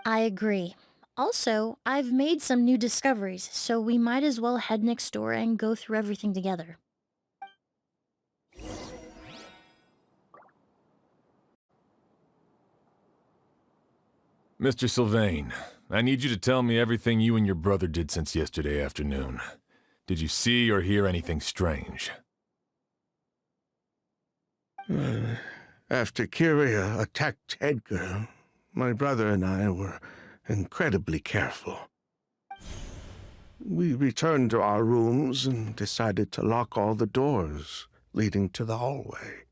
I agree. Also, I've made some new discoveries, so we might as well head next door and go through everything together. Mr. Sylvain, I need you to tell me everything you and your brother did since yesterday afternoon. Did you see or hear anything strange? After Kyria attacked Edgar, my brother and I were incredibly careful. We returned to our rooms and decided to lock all the doors leading to the hallway.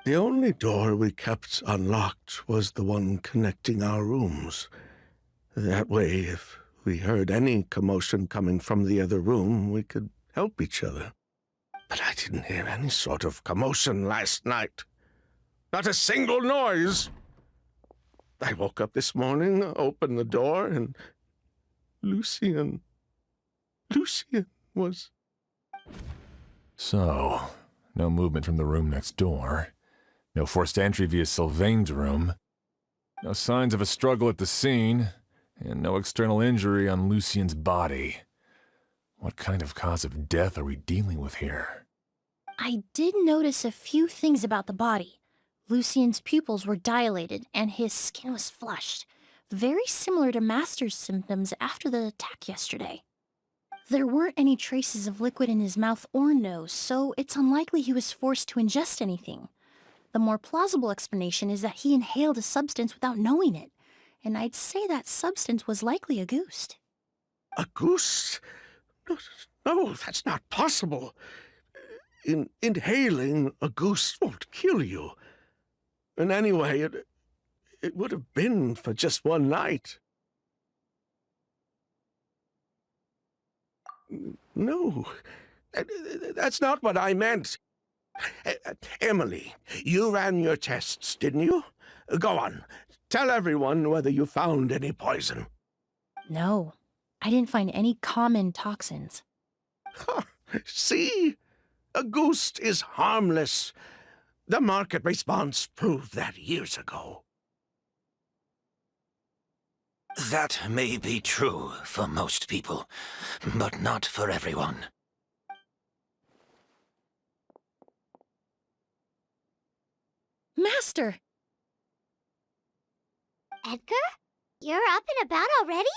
The only door we kept unlocked was the one connecting our rooms. That way, if we heard any commotion coming from the other room, we could help each other. But I didn't hear any sort of commotion last night. Not a single noise. I woke up this morning, opened the door, and Lucien was... So, no movement from the room next door. No forced entry via Sylvain's room. No signs of a struggle at the scene. And no external injury on Lucien's body. What kind of cause of death are we dealing with here? I did notice a few things about the body. Lucien's pupils were dilated, and his skin was flushed, very similar to Master's symptoms after the attack yesterday. There weren't any traces of liquid in his mouth or nose, so it's unlikely he was forced to ingest anything. The more plausible explanation is that he inhaled a substance without knowing it, and I'd say that substance was likely a ghost. A goose? No, that's not possible. Inhaling a goose won't kill you. And anyway, it would have been for just one night. No, that's not what I meant. Emilie, you ran your tests, didn't you? Go on, tell everyone whether you found any poison. No, I didn't find any common toxins. See? A ghost is harmless. The market response proved that years ago. That may be true for most people, but not for everyone. Master! Edgar? You're up and about already?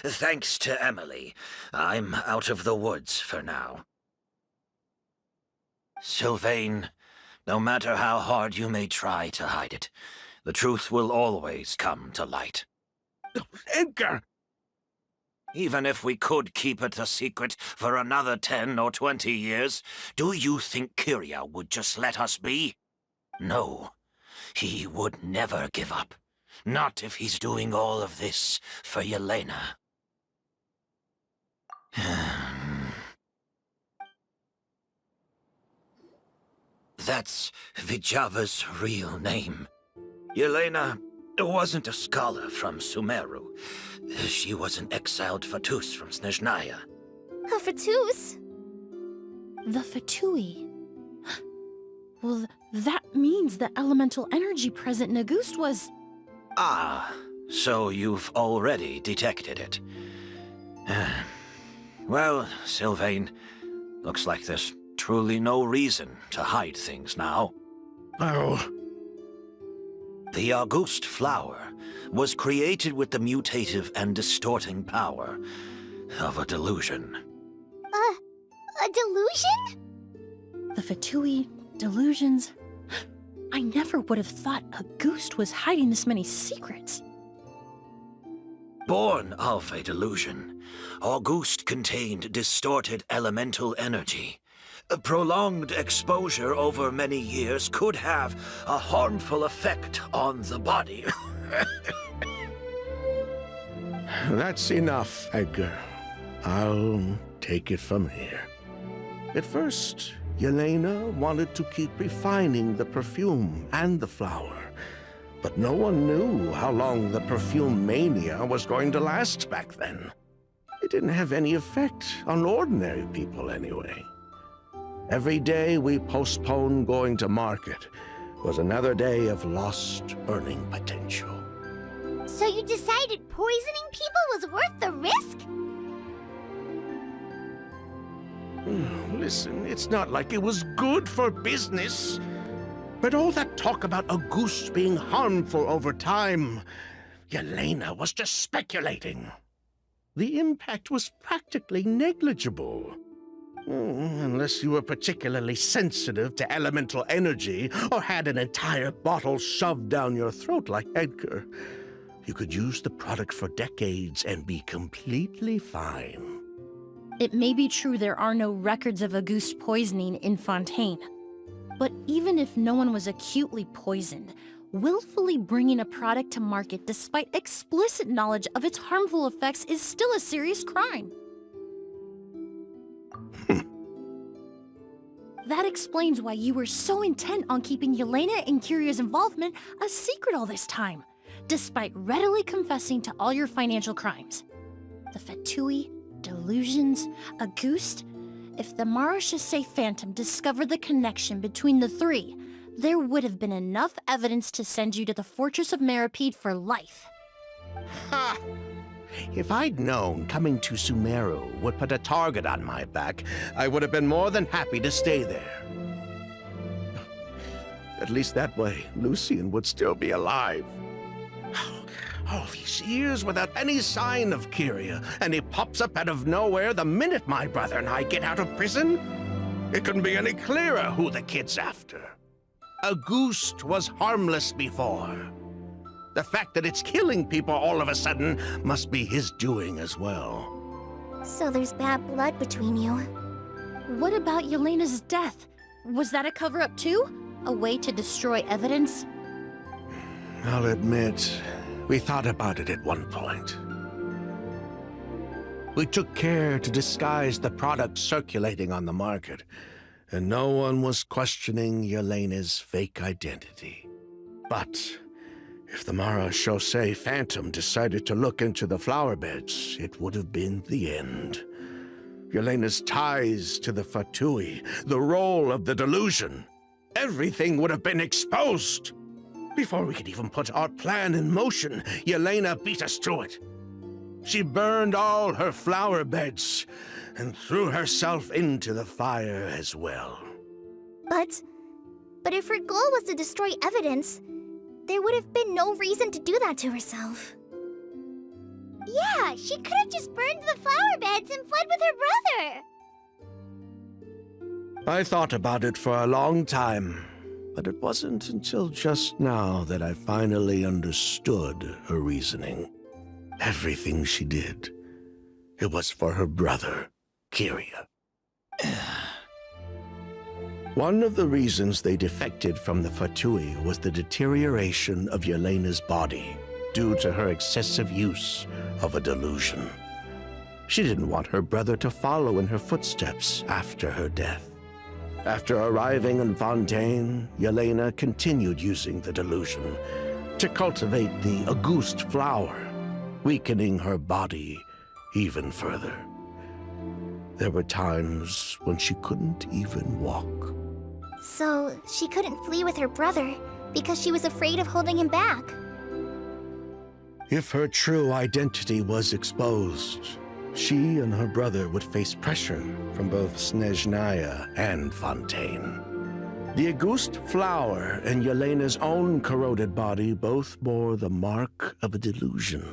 Thanks to Emilie, I'm out of the woods for now. Sylvain, no matter how hard you may try to hide it, the truth will always come to light. Edgar! Even if we could keep it a secret for another 10 or 20 years, do you think Kyria would just let us be? No, he would never give up. Not if he's doing all of this for Yelena. That's Vijava's real name. Yelena wasn't a scholar from Sumeru. She was an exiled Fatus from Snezhnaya. A Fatus? The Fatui. Well, that means the elemental energy present in Auguste was... Ah, so you've already detected it. Well, Sylvain, looks like there's truly no reason to hide things now. Oh, The Auguste flower was created with the mutative and distorting power of a delusion. A delusion? The Fatui, delusions... I never would have thought Auguste was hiding this many secrets. Born of a delusion, Auguste contained distorted elemental energy. A prolonged exposure over many years could have a harmful effect on the body. that's enough, Edgar. I'll take it from here. At first, Yelena wanted to keep refining the perfume and the flower, but no one knew how long the perfume mania was going to last back then. It didn't have any effect on ordinary people anyway. Every day we postponed going to market was another day of lost earning potential. So you decided poisoning people was worth the risk? Listen, it's not like it was good for business. But all that talk about Auguste being harmful over time, Yelena was just speculating. The impact was practically negligible. Unless you were particularly sensitive to elemental energy or had an entire bottle shoved down your throat like Edgar. You could use the product for decades and be completely fine. It may be true there are no records of Auguste poisoning in Fontaine. But even if no one was acutely poisoned, willfully bringing a product to market despite explicit knowledge of its harmful effects is still a serious crime. That explains why you were so intent on keeping Yelena and Kyria's involvement a secret all this time, despite readily confessing to all your financial crimes. The Fatui, delusions, Auguste. If the Marechaussee Phantom discovered the connection between the three, there would have been enough evidence to send you to the Fortress of Meripede for life. Ha! If I'd known coming to Sumeru would put a target on my back, I would have been more than happy to stay there. At least that way, Lucien would still be alive. All these years without any sign of Kyria, and he pops up out of nowhere the minute my brother and I get out of prison? It couldn't be any clearer who the kid's after. Auguste was harmless before. The fact that it's killing people all of a sudden must be his doing as well. So there's bad blood between you. What about Yelena's death? Was that a cover-up too? A way to destroy evidence? I'll admit, we thought about it at one point. We took care to disguise the product circulating on the market, and no one was questioning Yelena's fake identity. But if the Marechaussee Phantom decided to look into the flower beds, it would have been the end. Yelena's ties to the Fatui, the role of the delusion, everything would have been exposed. Before we could even put our plan in motion, Yelena beat us to it. She burned all her flower beds and threw herself into the fire as well. But if her goal was to destroy evidence, there would have been no reason to do that to herself. Yeah, she could have just burned the flower beds and fled with her brother. I thought about it for a long time, but it wasn't until just now that I finally understood her reasoning. Everything she did, it was for her brother, Kyria. One of the reasons they defected from the Fatui was the deterioration of Yelena's body due to her excessive use of a delusion. She didn't want her brother to follow in her footsteps after her death. After arriving in Fontaine, Yelena continued using the delusion to cultivate the Auguste flower, weakening her body even further. There were times when she couldn't even walk. So she couldn't flee with her brother because she was afraid of holding him back. If her true identity was exposed, she and her brother would face pressure from both Snezhnaya and Fontaine. The Auguste flower and Yelena's own corroded body both bore the mark of a delusion.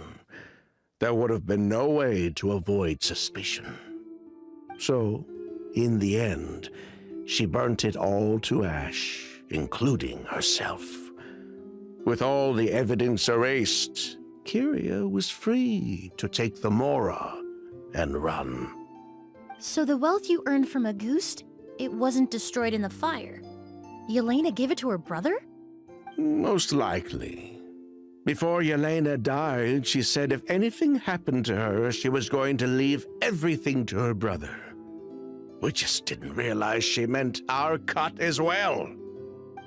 There would have been no way to avoid suspicion. So, in the end, she burnt it all to ash, including herself. With all the evidence erased, Kyria was free to take the Mora and run. So the wealth you earned from Auguste, it wasn't destroyed in the fire. Yelena gave it to her brother? Most likely. Before Yelena died, she said if anything happened to her, she was going to leave everything to her brother. We just didn't realize she meant our cut as well.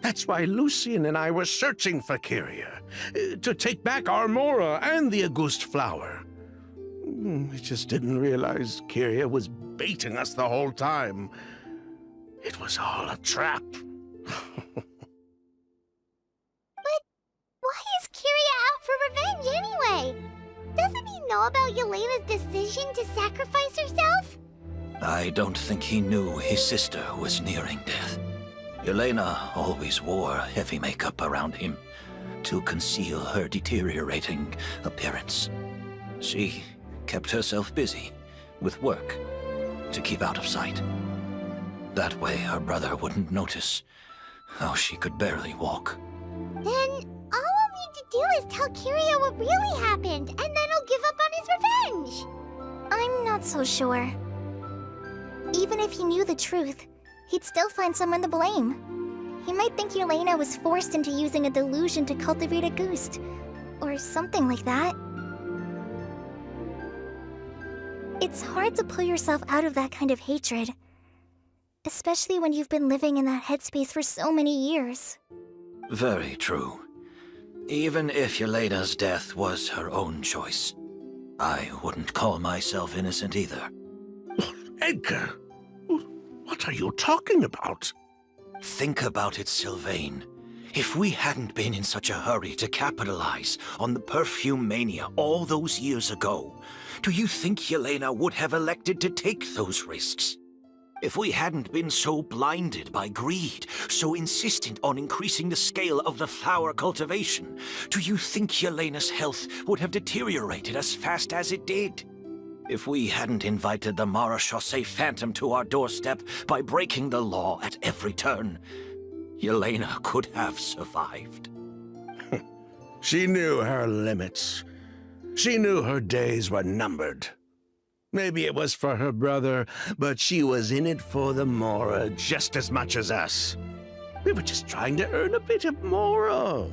That's why Lucien and I were searching for Kyria, to take back our Mora and the Auguste flower. We just didn't realize Kyria was baiting us the whole time. It was all a trap. But why is Kyria out for revenge anyway? Doesn't he know about Yelena's decision to sacrifice herself? I don't think he knew his sister was nearing death. Yelena always wore heavy makeup around him to conceal her deteriorating appearance. She kept herself busy with work to keep out of sight. That way her brother wouldn't notice how she could barely walk. Then all we'll need to do is tell Kyria what really happened, and then he'll give up on his revenge. I'm not so sure. Even if he knew the truth, he'd still find someone to blame. He might think Yelena was forced into using a delusion to cultivate a Auguste, or something like that. It's hard to pull yourself out of that kind of hatred, especially when you've been living in that headspace for so many years. Very true. Even if Yelena's death was her own choice, I wouldn't call myself innocent either. Edgar, what are you talking about? Think about it, Sylvain. If we hadn't been in such a hurry to capitalize on the perfume mania all those years ago, do you think Yelena would have elected to take those risks? If we hadn't been so blinded by greed, so insistent on increasing the scale of the flower cultivation, do you think Yelena's health would have deteriorated as fast as it did? If we hadn't invited the Marechaussee Phantom to our doorstep by breaking the law at every turn, Yelena could have survived. She knew her limits. She knew her days were numbered. Maybe it was for her brother, but she was in it for the Mora just as much as us. We were just trying to earn a bit of Mora.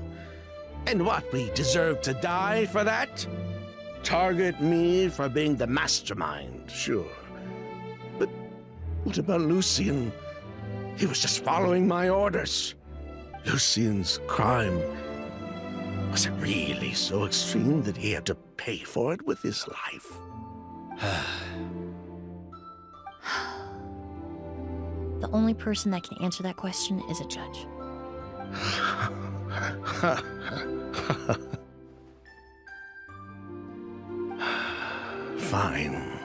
And what, we deserve to die for that? Target me for being the mastermind, sure. But what about Lucien? He was just following my orders. Lucien's crime, was it really so extreme that he had to pay for it with his life? The only person that can answer that question is a judge. Fine.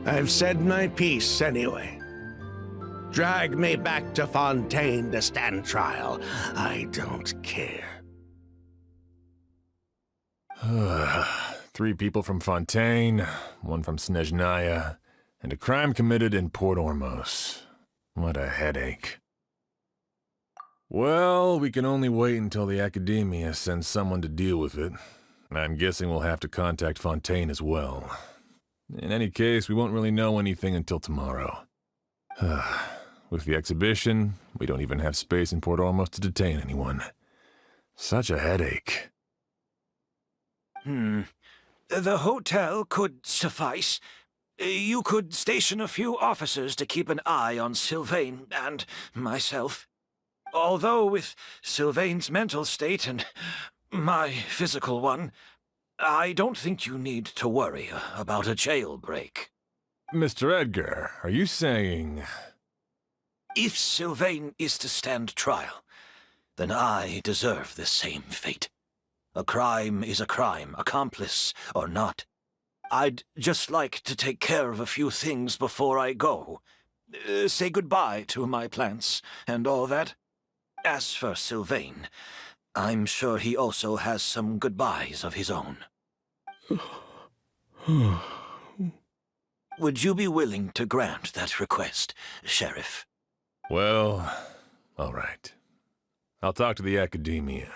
I've said my piece anyway. Drag me back to Fontaine to stand trial. I don't care. 3 people from Fontaine, 1 from Snezhnaya, and a crime committed in Port Ormos. What a headache. Well, we can only wait until the Academia sends someone to deal with it. I'm guessing we'll have to contact Fontaine as well. In any case, we won't really know anything until tomorrow. With the exhibition, we don't even have space in Port Ormos to detain anyone. Such a headache. The hotel could suffice. You could station a few officers to keep an eye on Sylvain and myself. Although with Sylvain's mental state and my physical one, I don't think you need to worry about a jailbreak. Mr. Edgar, are you saying... If Sylvain is to stand trial, then I deserve the same fate. A crime is a crime, accomplice or not. I'd just like to take care of a few things before I go. Say goodbye to my plants and all that. As for Sylvain, I'm sure he also has some goodbyes of his own. Would you be willing to grant that request, Sheriff? Well, all right. I'll talk to the Academia.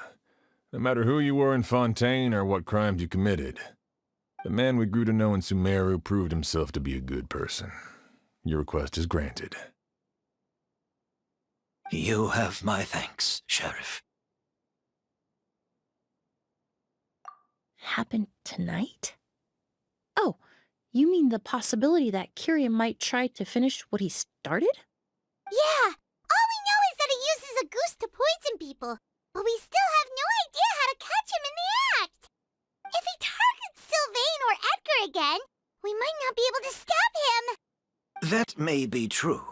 No matter who you were in Fontaine or what crimes you committed, the man we grew to know in Sumeru proved himself to be a good person. Your request is granted. You have my thanks, Sheriff. Happened tonight? Oh, you mean the possibility that Kyria might try to finish what he started? Yeah, all we know is that he uses a goose to poison people, but we still have no idea how to catch him in the act. If he targets Sylvain or Edgar again, we might not be able to stop him. That may be true,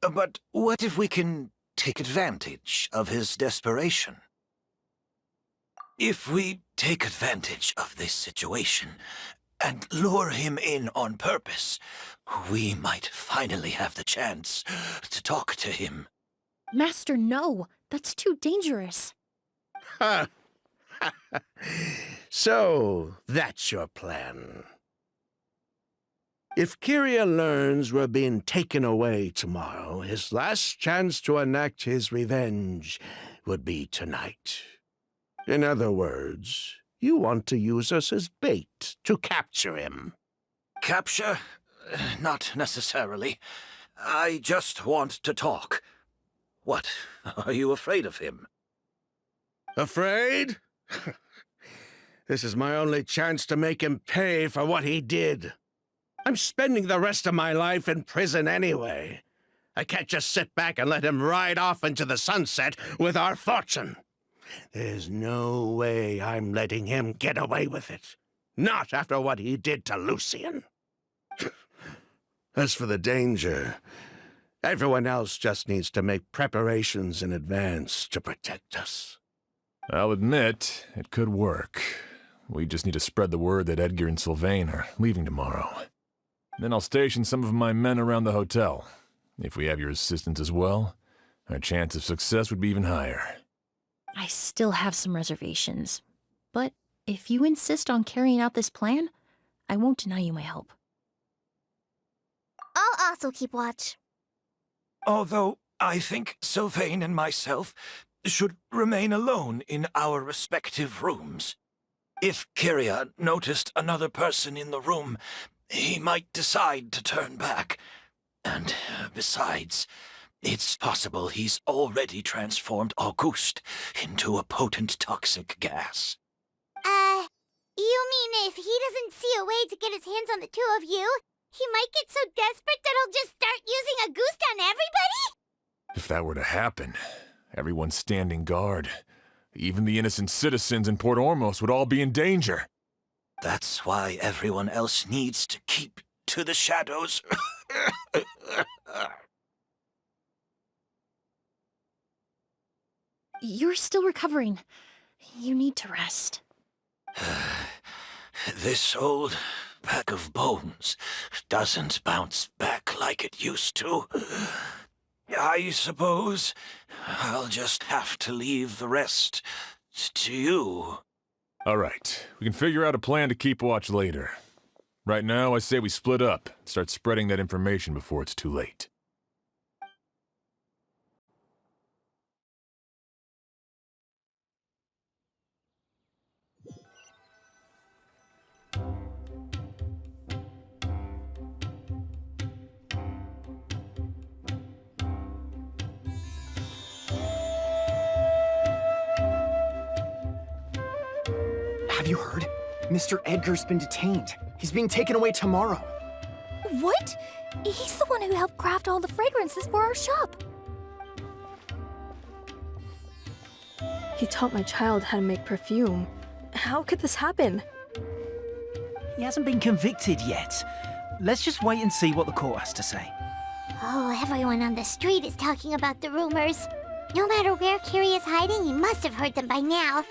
but what if we can take advantage of his desperation? If we take advantage of this situation and lure him in on purpose, we might finally have the chance to talk to him. Master, no. That's too dangerous. So, that's your plan. If Kyria learns we're being taken away tomorrow, his last chance to enact his revenge would be tonight. In other words, you want to use us as bait to capture him. Capture? Not necessarily. I just want to talk. What? Are you afraid of him? Afraid? This is my only chance to make him pay for what he did. I'm spending the rest of my life in prison anyway. I can't just sit back and let him ride off into the sunset with our fortune. There's no way I'm letting him get away with it. Not after what he did to Lucien. As for the danger, everyone else just needs to make preparations in advance to protect us. I'll admit, it could work. We just need to spread the word that Edgar and Sylvain are leaving tomorrow. Then I'll station some of my men around the hotel. If we have your assistance as well, our chance of success would be even higher. I still have some reservations. But if you insist on carrying out this plan, I won't deny you my help. I'll also keep watch. Although I think Sylvain and myself should remain alone in our respective rooms. If Kyria noticed another person in the room, he might decide to turn back. And besides, it's possible he's already transformed Auguste into a potent toxic gas. You mean if he doesn't see a way to get his hands on the two of you, he might get so desperate that he'll just start using a goose on everybody? If that were to happen, everyone standing guard, even the innocent citizens in Port Ormos would all be in danger. That's why everyone else needs to keep to the shadows. You're still recovering. You need to rest. This old bag of bones doesn't bounce back like it used to. I suppose I'll just have to leave the rest to you. All right, we can figure out a plan to keep watch later. Right now, I say we split up and start spreading that information before it's too late. Have you heard? Mr. Edgar's been detained. He's being taken away tomorrow. What? He's the one who helped craft all the fragrances for our shop. He taught my child how to make perfume. How could this happen? He hasn't been convicted yet. Let's just wait and see what the court has to say. Oh, everyone on the street is talking about the rumors. No matter where Curie is hiding, he must have heard them by now.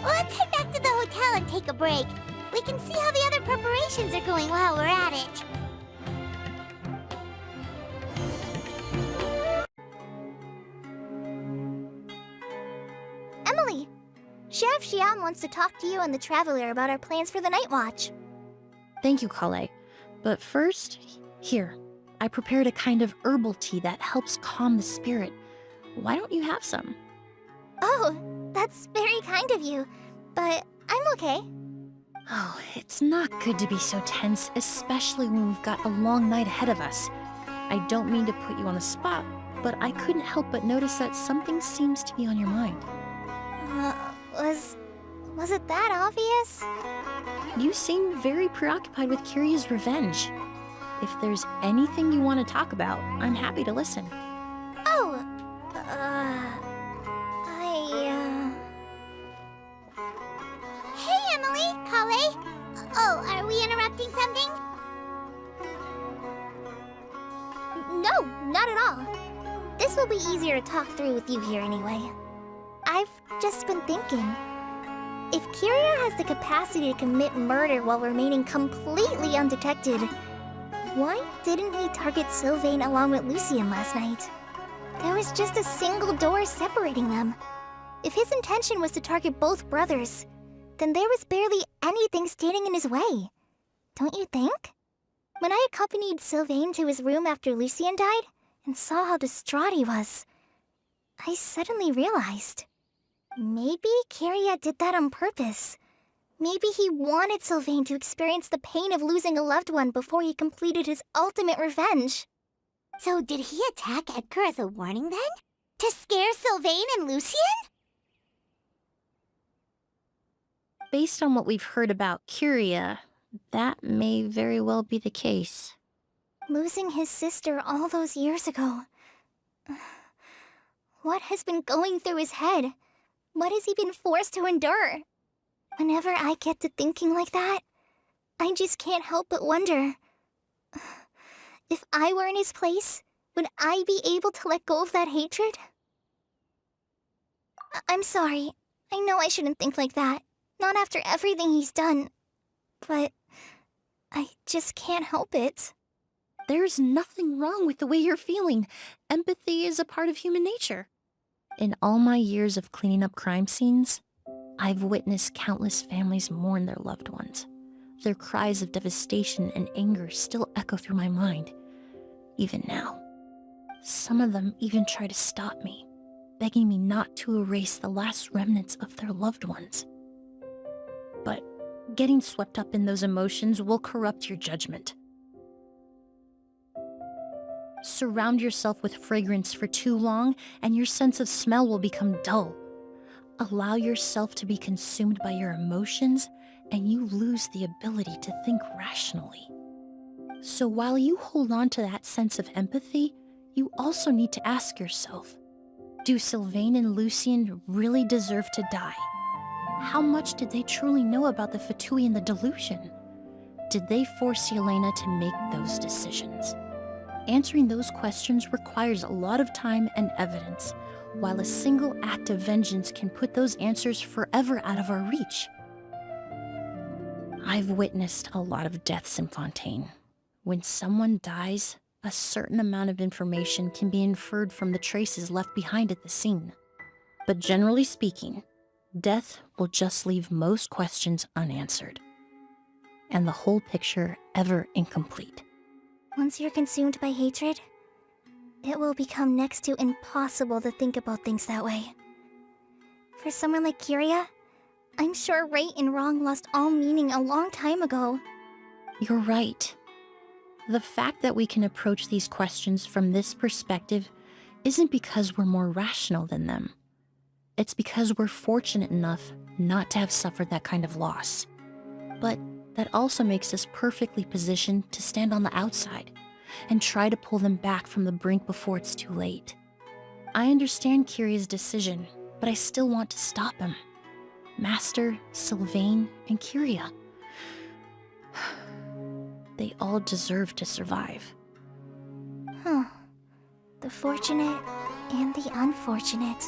Let's head back to the hotel and take a break. We can see how the other preparations are going while we're at it. Emily! Sheriff Xian wants to talk to you and the Traveler about our plans for the night watch. Thank you, Kale. But first, here. I prepared a kind of herbal tea that helps calm the spirit. Why don't you have some? Oh, that's very kind of you. But I'm okay. Oh, it's not good to be so tense, especially when we've got a long night ahead of us. I don't mean to put you on the spot, but I couldn't help but notice that something seems to be on your mind. Was it that obvious? You seem very preoccupied with Curie's revenge. If there's anything you want to talk about, I'm happy to listen. Oh, Hey, Emily, Kale. Oh, are we interrupting something? No, not at all. This will be easier to talk through with you here anyway. I've just been thinking. If Kyria has the capacity to commit murder while remaining completely undetected, why didn't he target Sylvain along with Lucien last night? There was just a single door separating them. If his intention was to target both brothers, then there was barely anything standing in his way. Don't you think? When I accompanied Sylvain to his room after Lucien died and saw how distraught he was, I suddenly realized. Maybe Kyria did that on purpose. Maybe he wanted Sylvain to experience the pain of losing a loved one before he completed his ultimate revenge. So did he attack Edgar as a warning then? To scare Sylvain and Lucien? Based on what we've heard about Kyria, that may very well be the case. Losing his sister all those years ago. What has been going through his head? What has he been forced to endure? Whenever I get to thinking like that, I just can't help but wonder. If I were in his place, would I be able to let go of that hatred? I'm sorry. I know I shouldn't think like that. Not after everything he's done. But I just can't help it. There's nothing wrong with the way you're feeling. Empathy is a part of human nature. In all my years of cleaning up crime scenes, I've witnessed countless families mourn their loved ones. Their cries of devastation and anger still echo through my mind, even now. Some of them even try to stop me, begging me not to erase the last remnants of their loved ones. But getting swept up in those emotions will corrupt your judgment. Surround yourself with fragrance for too long, and your sense of smell will become dull. Allow yourself to be consumed by your emotions, and you lose the ability to think rationally. So while you hold on to that sense of empathy, you also need to ask yourself, do Sylvain and Lucien really deserve to die? How much did they truly know about the Fatui and the delusion? Did they force Yelena to make those decisions? Answering those questions requires a lot of time and evidence, while a single act of vengeance can put those answers forever out of our reach. I've witnessed a lot of deaths in Fontaine. When someone dies, a certain amount of information can be inferred from the traces left behind at the scene. But generally speaking, death will just leave most questions unanswered, and the whole picture ever incomplete. Once you're consumed by hatred, it will become next to impossible to think about things that way. For someone like Kyria, I'm sure right and wrong lost all meaning a long time ago. You're right. The fact that we can approach these questions from this perspective isn't because we're more rational than them. It's because we're fortunate enough not to have suffered that kind of loss. But that also makes us perfectly positioned to stand on the outside and try to pull them back from the brink before it's too late. I understand Kyria's decision, but I still want to stop him. Master, Sylvain, and Kyria. They all deserve to survive. The fortunate and the unfortunate.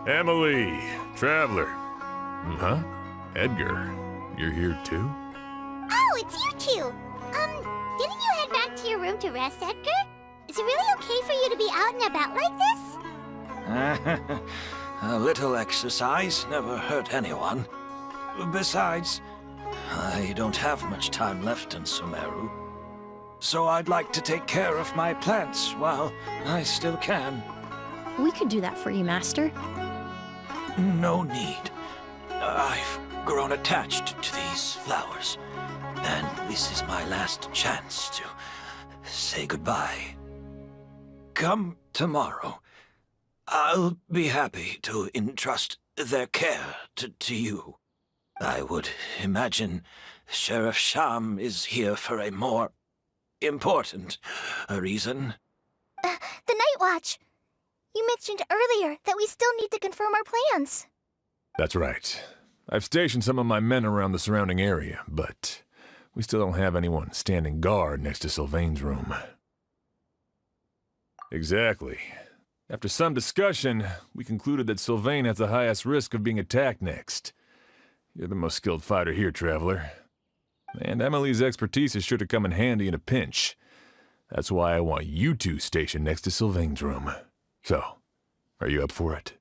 Emilie, Traveler. Huh? Edgar, you're here too? Oh, it's you two! Didn't you head back to your room to rest, Edgar? Is it really okay for you to be out and about like this? A little exercise never hurt anyone. Besides, I don't have much time left in Sumeru. So I'd like to take care of my plants while I still can. We could do that for you, Master. No need. I've grown attached to these flowers, and this is my last chance to say goodbye. Come tomorrow. I'll be happy to entrust their care to you. I would imagine Sheriff Sham is here for a more important reason. The Night Watch! You mentioned earlier that we still need to confirm our plans. That's right. I've stationed some of my men around the surrounding area, but we still don't have anyone standing guard next to Sylvain's room. Exactly. After some discussion, we concluded that Sylvain has the highest risk of being attacked next. You're the most skilled fighter here, Traveler. And Emilie's expertise is sure to come in handy in a pinch. That's why I want you two stationed next to Sylvain's room. So, are you up for it?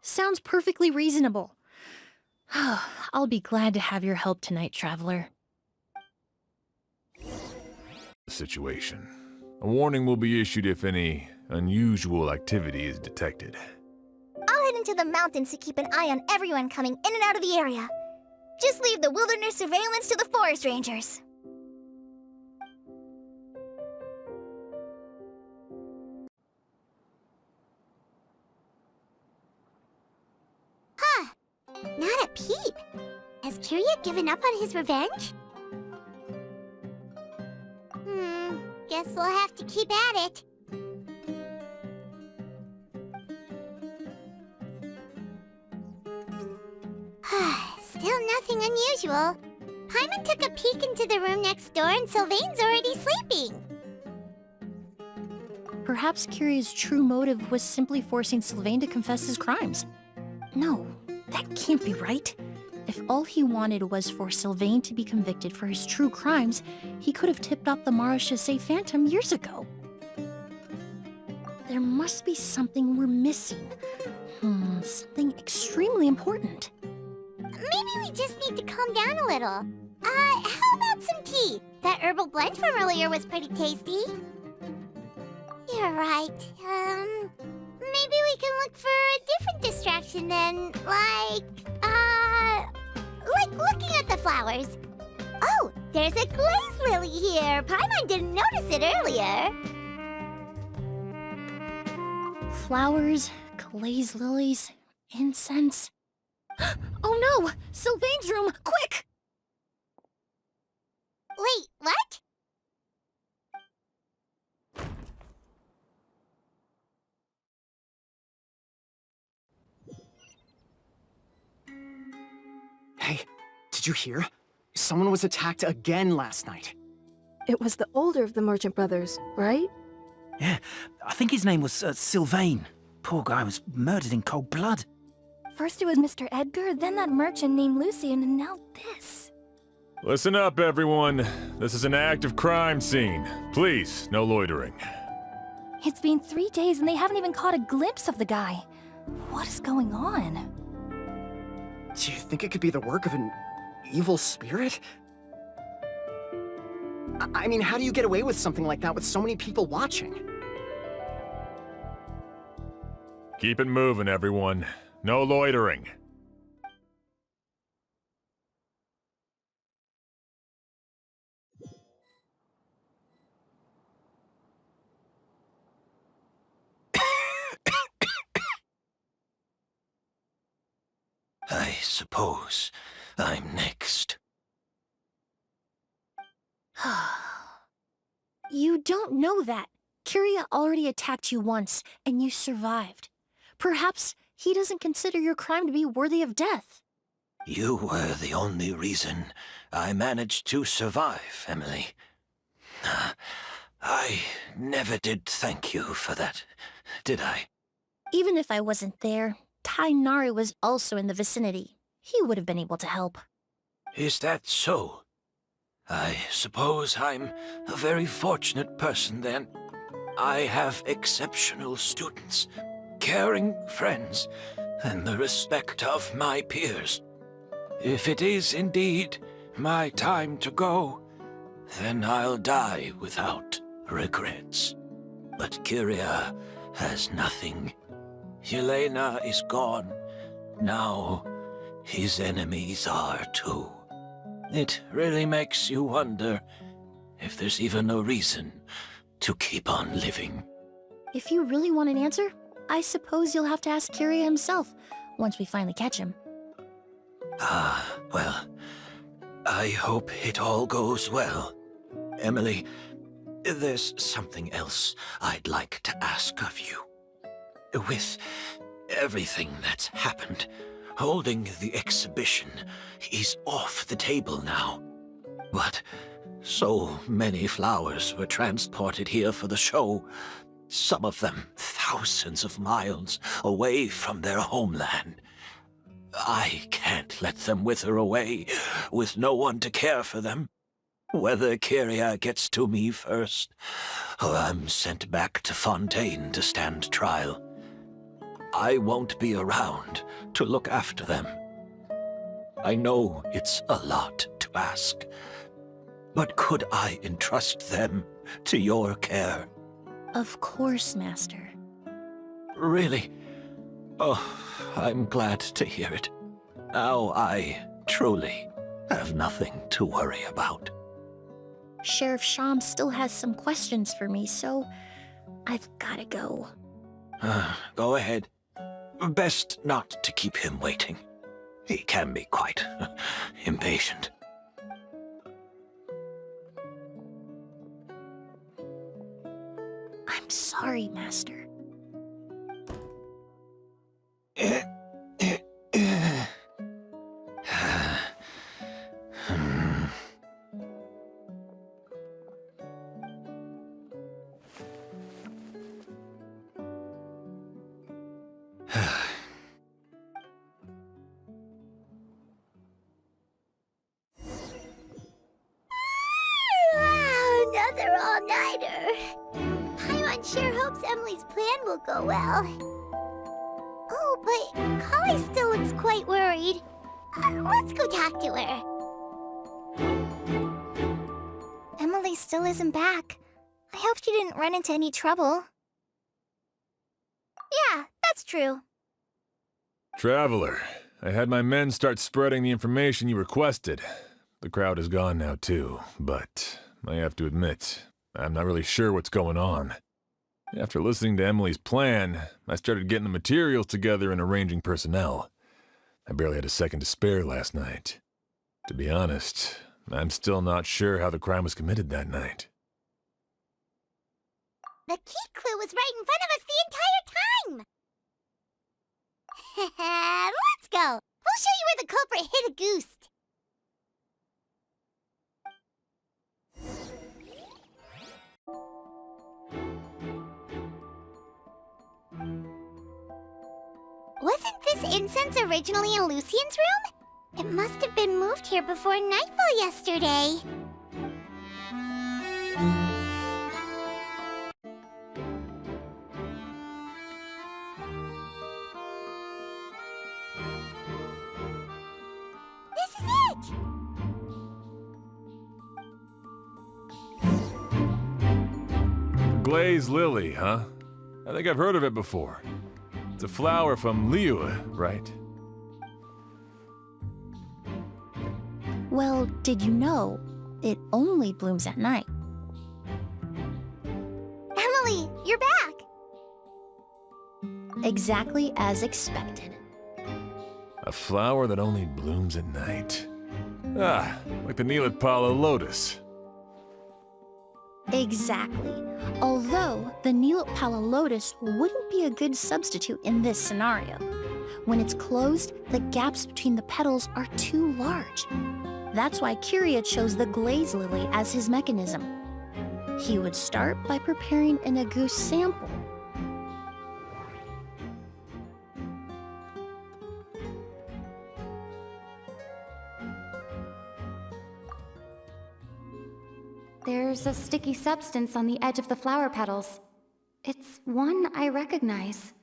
Sounds perfectly reasonable. I'll be glad to have your help tonight, Traveler. Situation. A warning will be issued if any unusual activity is detected. I'll head into the mountains to keep an eye on everyone coming in and out of the area. Just leave the wilderness surveillance to the forest rangers. Not a peep. Has Kyria given up on his revenge? Guess we'll have to keep at it. Still nothing unusual. Paimon took a peek into the room next door and Sylvain's already sleeping. Perhaps Kyria's true motive was simply forcing Sylvain to confess his crimes. No, that can't be right. If all he wanted was for Sylvain to be convicted for his true crimes, he could have tipped off the Marechaussee Phantom years ago. There must be something we're missing. Something extremely important. Maybe we just need to calm down a little. How about some tea? That herbal blend from earlier was pretty tasty. You're right. Maybe we can look for a different distraction then, like looking at the flowers. Oh, there's a glaze lily here. Paimon didn't notice it earlier. Flowers, glaze lilies, incense. Oh no! Sylvain's room! Quick! Wait, what? you hear? Someone was attacked again last night. It was the older of the merchant brothers, right? Yeah, I think his name was Sylvain. Poor guy was murdered in cold blood. First it was Mr. Edgar, then that merchant named Lucian, and now this. Listen up, everyone. This is an active crime scene. Please, no loitering. It's been 3 days and they haven't even caught a glimpse of the guy. What is going on? Do you think it could be the work of an evil spirit? I mean, how do you get away with something like that with so many people watching? Keep it moving, everyone. No loitering. I suppose I'm next. You don't know that. Kyria already attacked you once, and you survived. Perhaps he doesn't consider your crime to be worthy of death. You were the only reason I managed to survive, Emily. I never did thank you for that, did I? Even if I wasn't there, Tainari was also in the vicinity. He would have been able to help. Is that so? I suppose I'm a very fortunate person then. I have exceptional students, caring friends, and the respect of my peers. If it is indeed my time to go, then I'll die without regrets. But Kyria has nothing. Yelena is gone. Now his enemies are too. It really makes you wonder if there's even a reason to keep on living. If you really want an answer, I suppose you'll have to ask Kyria himself, once we finally catch him. Well, I hope it all goes well. Emily, there's something else I'd like to ask of you. With everything that's happened, holding the exhibition is off the table now. But so many flowers were transported here for the show, some of them thousands of miles away from their homeland. I can't let them wither away with no one to care for them. Whether Kyria gets to me first, or I'm sent back to Fontaine to stand trial, I won't be around to look after them. I know it's a lot to ask, but could I entrust them to your care? Of course, Master. Really? Oh, I'm glad to hear it. Now I truly have nothing to worry about. Sheriff Sham still has some questions for me, so I've gotta go. Go ahead. Best not to keep him waiting. He can be quite impatient. I'm sorry, Master. Another all-nighter. Paimon sure hopes Emily's plan will go well. Oh, but Kali still looks quite worried. Let's go talk to her. Emily still isn't back. I hope she didn't run into any trouble. Yeah, that's true. Traveler, I had my men start spreading the information you requested. The crowd is gone now too, but I have to admit, I'm not really sure what's going on. After listening to Emily's plan, I started getting the materials together and arranging personnel. I barely had a second to spare last night. To be honest, I'm still not sure how the crime was committed that night. The key clue was right in front of us the entire time! Let's go! We'll show you where the culprit hid a goose. the incense originally in Lucian's room? It must have been moved here before nightfall yesterday. This is it! Glazed lily, huh? I think I've heard of it before. It's a flower from Liyue, right? Well, did you know it only blooms at night? Emily, you're back! Exactly as expected. A flower that only blooms at night. Ah, like the Neelitpala lotus. Exactly. Although the Neelitpala lotus wouldn't be a good substitute in this scenario. When it's closed, the gaps between the petals are too large. That's why Kyria chose the glaze lily as his mechanism. He would start by preparing an agouti sample. There's a sticky substance on the edge of the flower petals. It's one I recognize.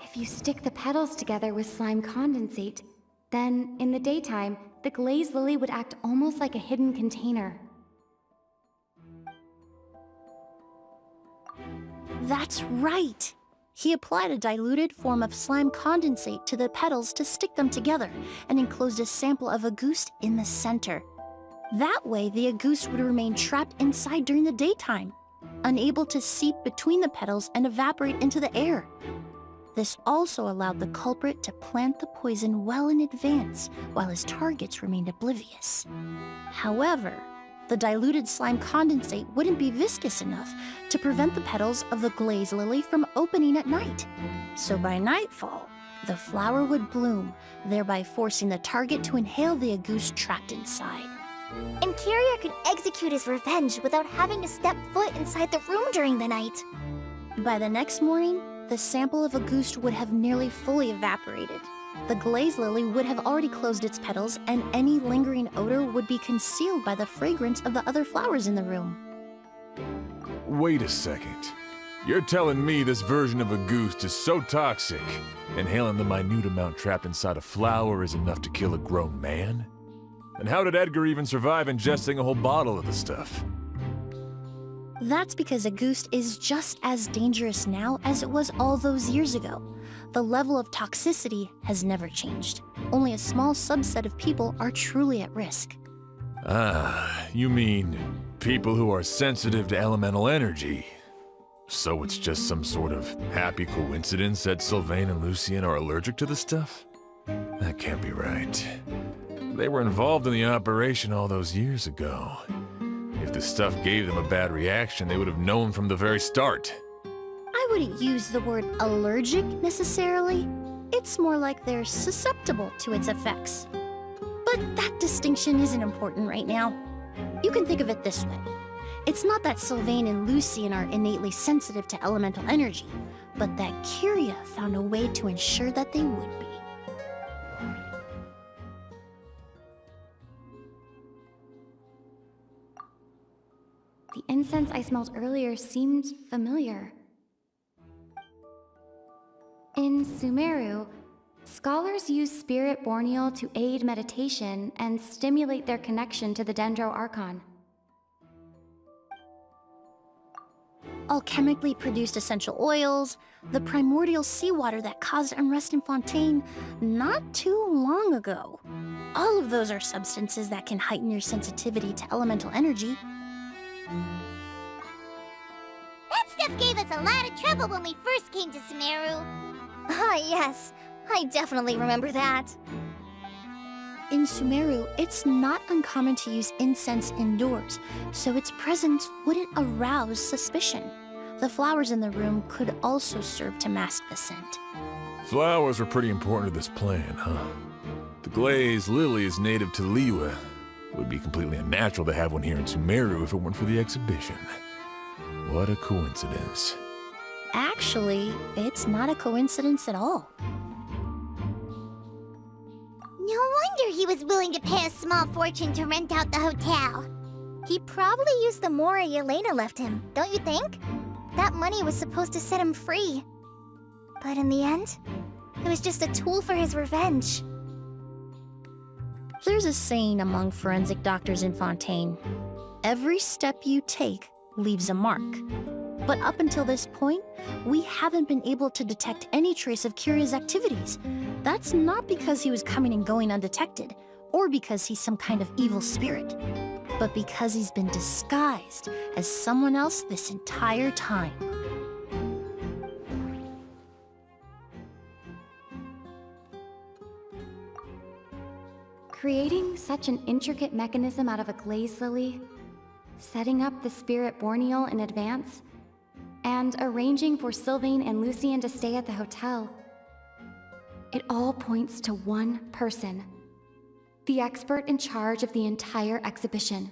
If you stick the petals together with slime condensate, then in the daytime, the glazed lily would act almost like a hidden container. That's right! He applied a diluted form of slime condensate to the petals to stick them together and enclosed a sample of agouti in the center. That way, the agouti would remain trapped inside during the daytime, unable to seep between the petals and evaporate into the air. This also allowed the culprit to plant the poison well in advance, while his targets remained oblivious. However, the diluted slime condensate wouldn't be viscous enough to prevent the petals of the glaze lily from opening at night. So by nightfall, the flower would bloom, thereby forcing the target to inhale the agouti trapped inside. And Kyria could execute his revenge without having to step foot inside the room during the night. By the next morning, the sample of agouti would have nearly fully evaporated. The glaze lily would have already closed its petals, and any lingering odor would be concealed by the fragrance of the other flowers in the room. Wait a second. You're telling me this version of agouti is so toxic, inhaling the minute amount trapped inside a flower is enough to kill a grown man? And how did Edgar even survive ingesting a whole bottle of the stuff? That's because agouti is just as dangerous now as it was all those years ago. The level of toxicity has never changed. Only a small subset of people are truly at risk. Ah, you mean people who are sensitive to elemental energy. So it's just some sort of happy coincidence that Sylvain and Lucien are allergic to the stuff? That can't be right. They were involved in the operation all those years ago. If the stuff gave them a bad reaction, they would have known from the very start. I wouldn't use the word allergic necessarily. It's more like they're susceptible to its effects. But that distinction isn't important right now. You can think of it this way. It's not that Sylvain and Lucien are innately sensitive to elemental energy, but that Kyria found a way to ensure that they would be. The incense I smelled earlier seemed familiar. In Sumeru, scholars use spirit borneal to aid meditation and stimulate their connection to the Dendro Archon. Alchemically produced essential oils, the primordial seawater that caused unrest in Fontaine not too long ago. All of those are substances that can heighten your sensitivity to elemental energy. That stuff gave us a lot of trouble when we first came to Sumeru. Ah, yes. I definitely remember that. In Sumeru, it's not uncommon to use incense indoors, so its presence wouldn't arouse suspicion. The flowers in the room could also serve to mask the scent. Flowers were pretty important to this plan, huh? The glazed lily is native to Liyue. It would be completely unnatural to have one here in Sumeru if it weren't for the exhibition. What a coincidence. Actually, it's not a coincidence at all. No wonder he was willing to pay a small fortune to rent out the hotel. He probably used the mora Yelena left him, don't you think? That money was supposed to set him free. But in the end, it was just a tool for his revenge. There's a saying among forensic doctors in Fontaine. Every step you take leaves a mark. But up until this point, we haven't been able to detect any trace of Kyria's activities. That's not because he was coming and going undetected, or because he's some kind of evil spirit, but because he's been disguised as someone else this entire time. Creating such an intricate mechanism out of a glaze lily, setting up the spirit Borneal in advance, and arranging for Sylvain and Lucien to stay at the hotel. It all points to one person, the expert in charge of the entire exhibition.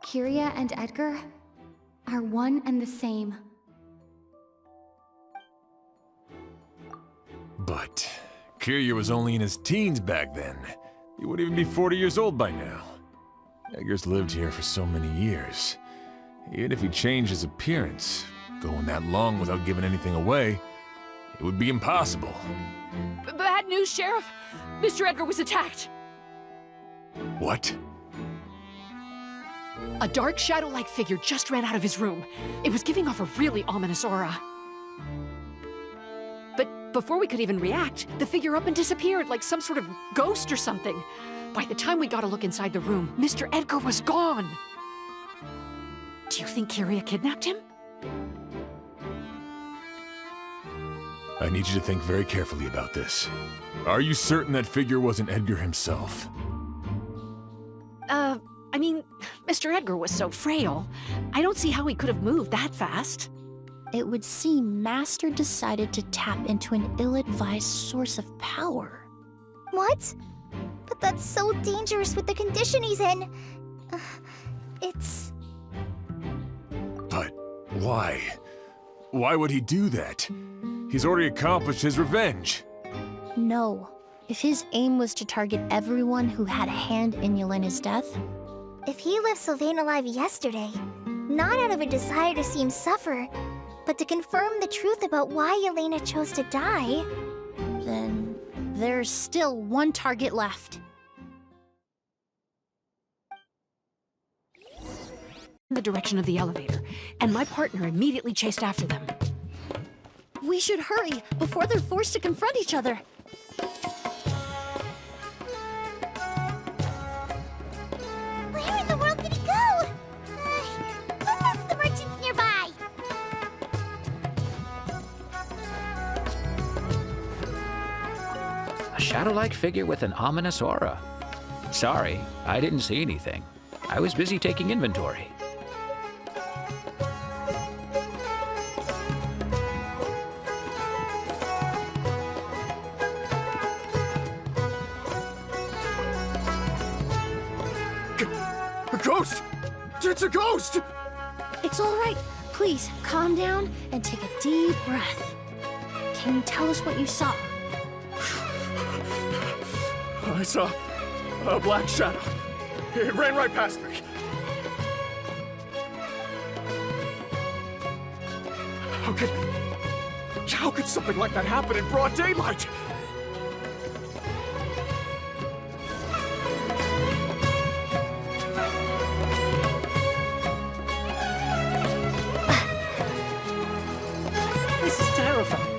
Kyria and Edgar are one and the same. But Kyria was only in his teens back then. He wouldn't even be 40 years old by now. Edgar's lived here for so many years. Even if he changed his appearance, going that long without giving anything away, it would be impossible. Bad news, Sheriff! Mr. Edgar was attacked! What? A dark shadow-like figure just ran out of his room. It was giving off a really ominous aura. But before we could even react, the figure up and disappeared like some sort of ghost or something. By the time we got a look inside the room, Mr. Edgar was gone. Do you think Kyria kidnapped him? I need you to think very carefully about this. Are you certain that figure wasn't Edgar himself? I mean, Mr. Edgar was so frail. I don't see how he could have moved that fast. It would seem Master decided to tap into an ill-advised source of power. What? But that's so dangerous with the condition he's in. It's... But why? Why would he do that? He's already accomplished his revenge. No. If his aim was to target everyone who had a hand in Yelena's death... If he left Sylvain alive yesterday, not out of a desire to see him suffer, but to confirm the truth about why Yelena chose to die... Then there's still one target left. In the direction of the elevator, and my partner immediately chased after them. We should hurry before they're forced to confront each other. Where in the world did he go? Let's ask the merchants nearby. A shadow-like figure with an ominous aura. Sorry, I didn't see anything. I was busy taking inventory. A ghost! It's a ghost! It's all right. Please, calm down and take a deep breath. Can you tell us what you saw? I saw a black shadow. It ran right past me. How could something like that happen in broad daylight? This is terrifying.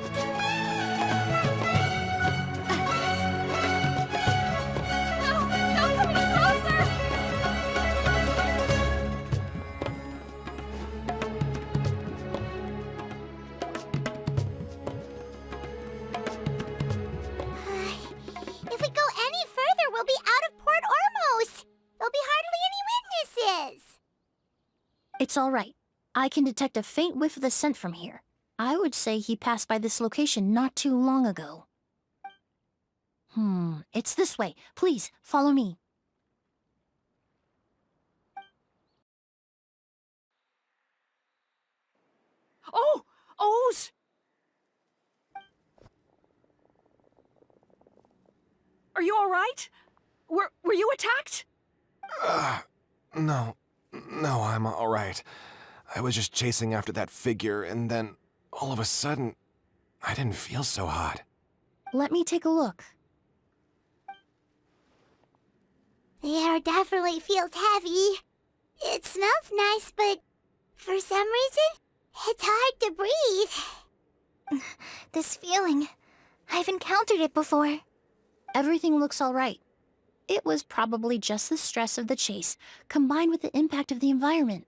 If we go any further, we'll be out of Port Ormos. There'll be hardly any witnesses. It's all right. I can detect a faint whiff of the scent from here. I would say he passed by this location not too long ago. It's this way. Please, follow me. Oh! O's! Are you all right? Were you attacked? No, I'm all right. I was just chasing after that figure, and then, all of a sudden, I didn't feel so hot. Let me take a look. The air definitely feels heavy. It smells nice, but for some reason, it's hard to breathe. This feeling, I've encountered it before. Everything looks all right. It was probably just the stress of the chase, combined with the impact of the environment.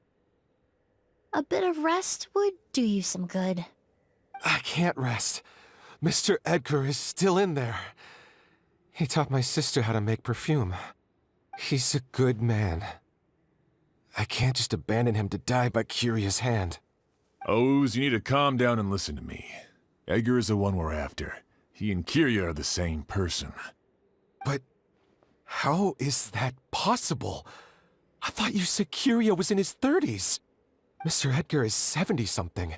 A bit of rest would do you some good. I can't rest. Mr. Edgar is still in there. He taught my sister how to make perfume. He's a good man. I can't just abandon him to die by Curia's hand. O's, you need to calm down and listen to me. Edgar is the one we're after. He and Curia are the same person. But how is that possible? I thought you said Curia was in his 30s. Mr. Edgar is 70-something.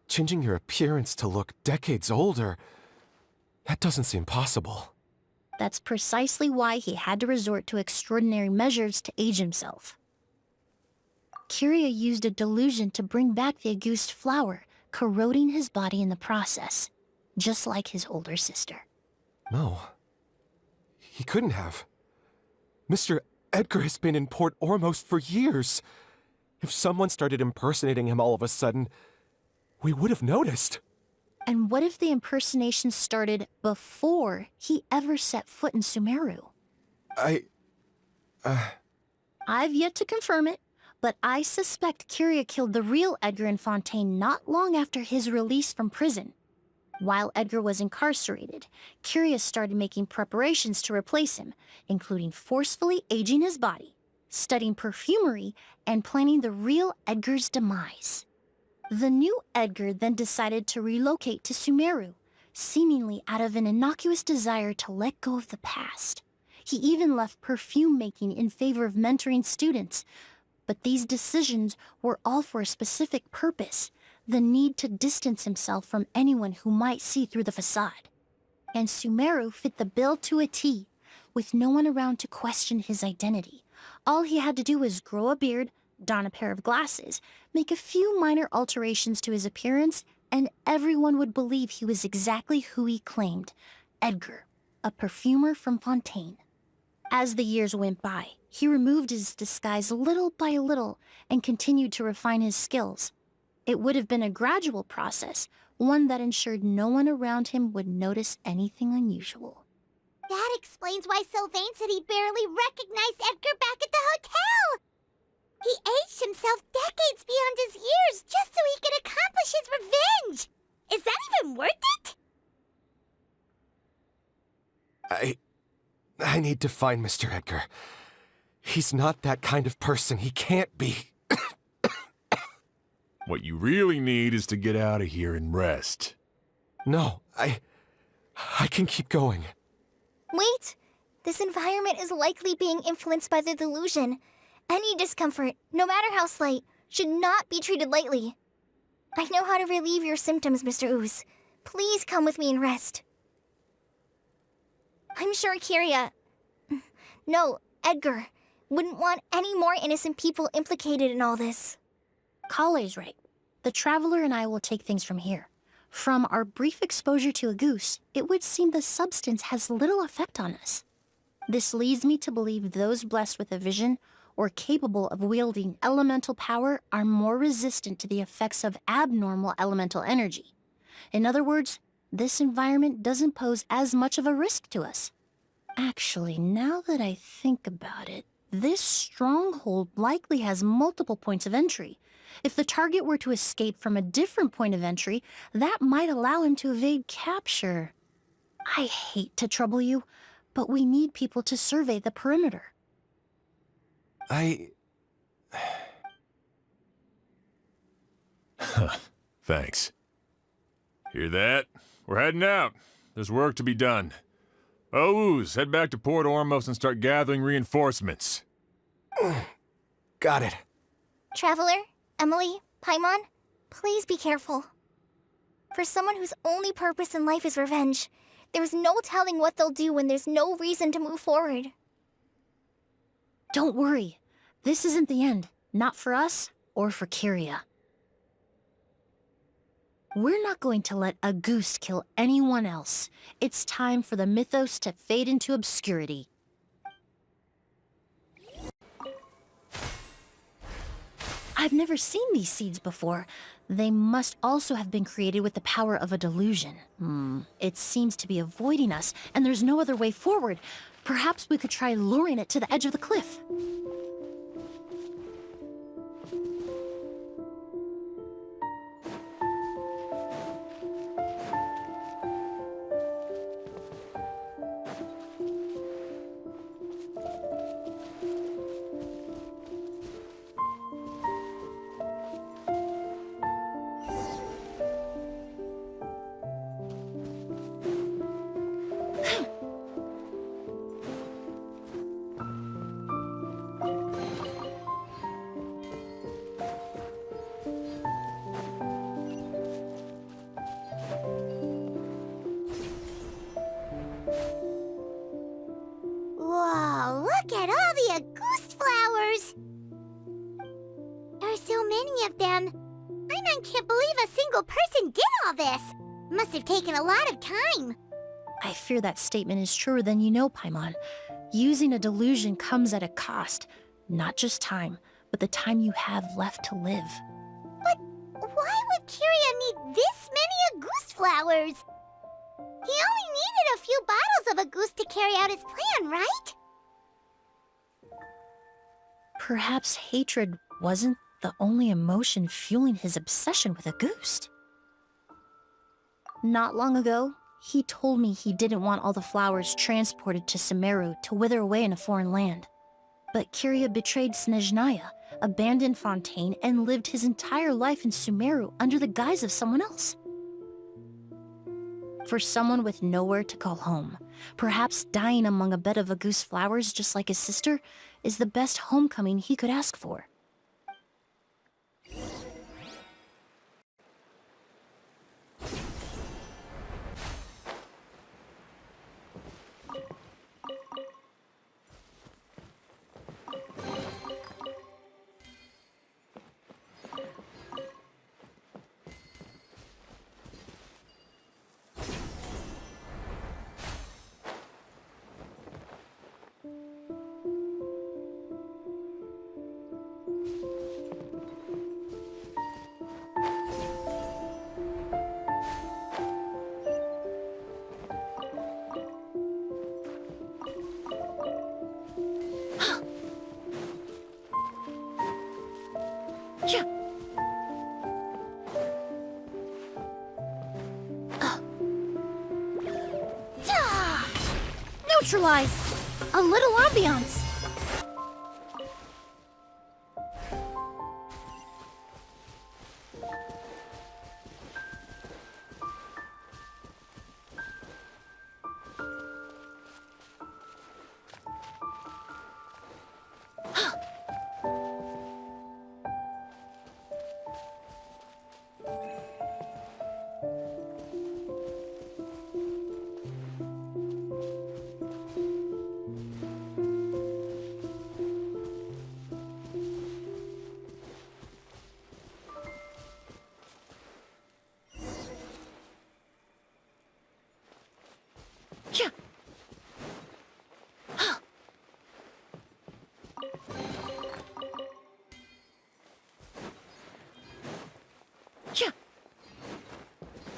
Changing your appearance to look decades older, that doesn't seem possible. That's precisely why he had to resort to extraordinary measures to age himself. Curia used a delusion to bring back the Auguste flower, corroding his body in the process, just like his older sister. No. He couldn't have. Mr. Edgar has been in Port Ormos for years. If someone started impersonating him all of a sudden, we would have noticed. And what if the impersonation started before he ever set foot in Sumeru? I've yet to confirm it, but I suspect Curia killed the real Edgar in Fontaine not long after his release from prison. While Edgar was incarcerated, Curia started making preparations to replace him, including forcefully aging his body, studying perfumery, and planning the real Edgar's demise. The new Edgar then decided to relocate to Sumeru, seemingly out of an innocuous desire to let go of the past. He even left perfume making in favor of mentoring students. But these decisions were all for a specific purpose, the need to distance himself from anyone who might see through the facade. And Sumeru fit the bill to a T, with no one around to question his identity. All he had to do was grow a beard, don a pair of glasses, make a few minor alterations to his appearance, and everyone would believe he was exactly who he claimed, Edgar, a perfumer from Fontaine. As the years went by, he removed his disguise little by little and continued to refine his skills. It would have been a gradual process, one that ensured no one around him would notice anything unusual. That explains why Sylvain said he barely recognized Edgar back at the hotel. He aged himself decades beyond his years just so he could accomplish his revenge. Is that even worth it? I need to find Mr. Edgar. He's not that kind of person. He can't be. What you really need is to get out of here and rest. No, I can keep going. Wait! This environment is likely being influenced by the delusion. Any discomfort, no matter how slight, should not be treated lightly. I know how to relieve your symptoms, Mr. Ooze. Please come with me and rest. I'm sure Edgar, wouldn't want any more innocent people implicated in all this. Kale's right. The Traveler and I will take things from here. From our brief exposure to a goose, it would seem the substance has little effect on us. This leads me to believe those blessed with a vision or capable of wielding elemental power are more resistant to the effects of abnormal elemental energy. In other words, this environment doesn't pose as much of a risk to us. Actually, now that I think about it, this stronghold likely has multiple points of entry. If the target were to escape from a different point of entry, that might allow him to evade capture. I hate to trouble you, but we need people to survey the perimeter. Thanks. Hear that? We're heading out. There's work to be done. Ooze, head back to Port Ormos and start gathering reinforcements. Got it. Traveler, Emily, Paimon, please be careful. For someone whose only purpose in life is revenge, there's no telling what they'll do when there's no reason to move forward. Don't worry. This isn't the end. Not for us or for Kyria. We're not going to let a goose kill anyone else. It's time for the mythos to fade into obscurity. I've never seen these seeds before. They must also have been created with the power of a delusion. It seems to be avoiding us, and there's no other way forward. Perhaps we could try luring it to the edge of the cliff. Whoa, look at all the Auguste flowers! There are so many of them. I can't believe a single person did all this. Must have taken a lot of time. I fear that statement is truer than you know, Paimon. Using a delusion comes at a cost. Not just time, but the time you have left to live. But why would Kyria need this many Auguste flowers? He only needed a few bottles of Auguste to carry out his plan, right? Perhaps hatred wasn't the only emotion fueling his obsession with Auguste. Not long ago, he told me he didn't want all the flowers transported to Sumeru to wither away in a foreign land. But Kyria betrayed Snezhnaya, abandoned Fontaine, and lived his entire life in Sumeru under the guise of someone else. For someone with nowhere to call home, perhaps dying among a bed of Auguste flowers just like his sister is the best homecoming he could ask for. Neutralized! A little ambiance!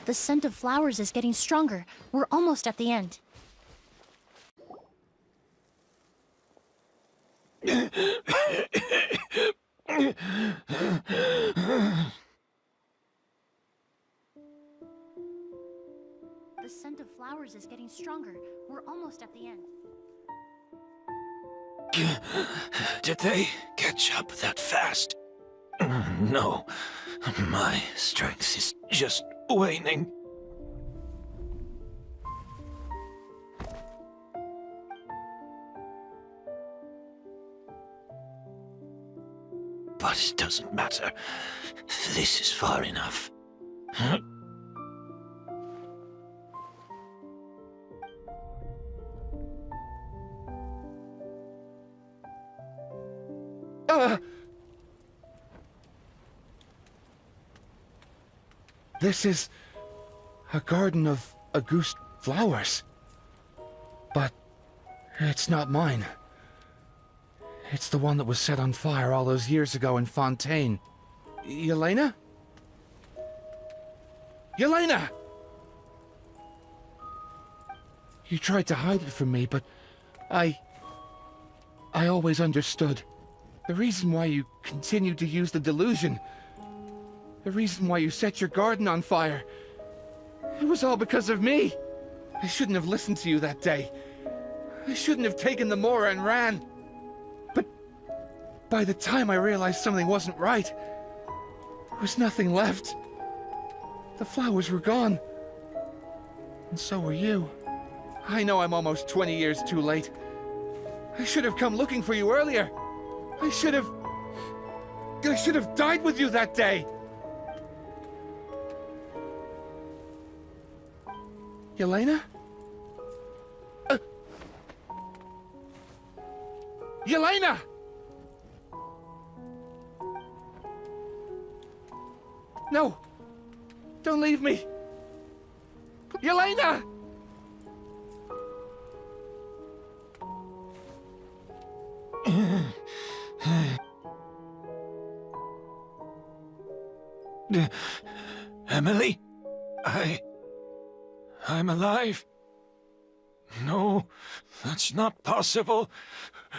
The scent of flowers is getting stronger. We're almost at the end. The scent of flowers is getting stronger. We're almost at the end. Did they catch up that fast? No. My strength is just waning. but it doesn't matter. This is far enough. This is a garden of Auguste flowers. But it's not mine. It's the one that was set on fire all those years ago in Fontaine. Yelena? Yelena! You tried to hide it from me, but I always understood. The reason why you continued to use the delusion, the reason why you set your garden on fire, it was all because of me. I shouldn't have listened to you that day. I shouldn't have taken the Mora and ran. But by the time I realized something wasn't right, there was nothing left. The flowers were gone. And so were you. I know I'm almost 20 years too late. I should have come looking for you earlier. I should have died with you that day. Yelena? Yelena! No! Don't leave me! Yelena! Emily? I'm alive. No, that's not possible.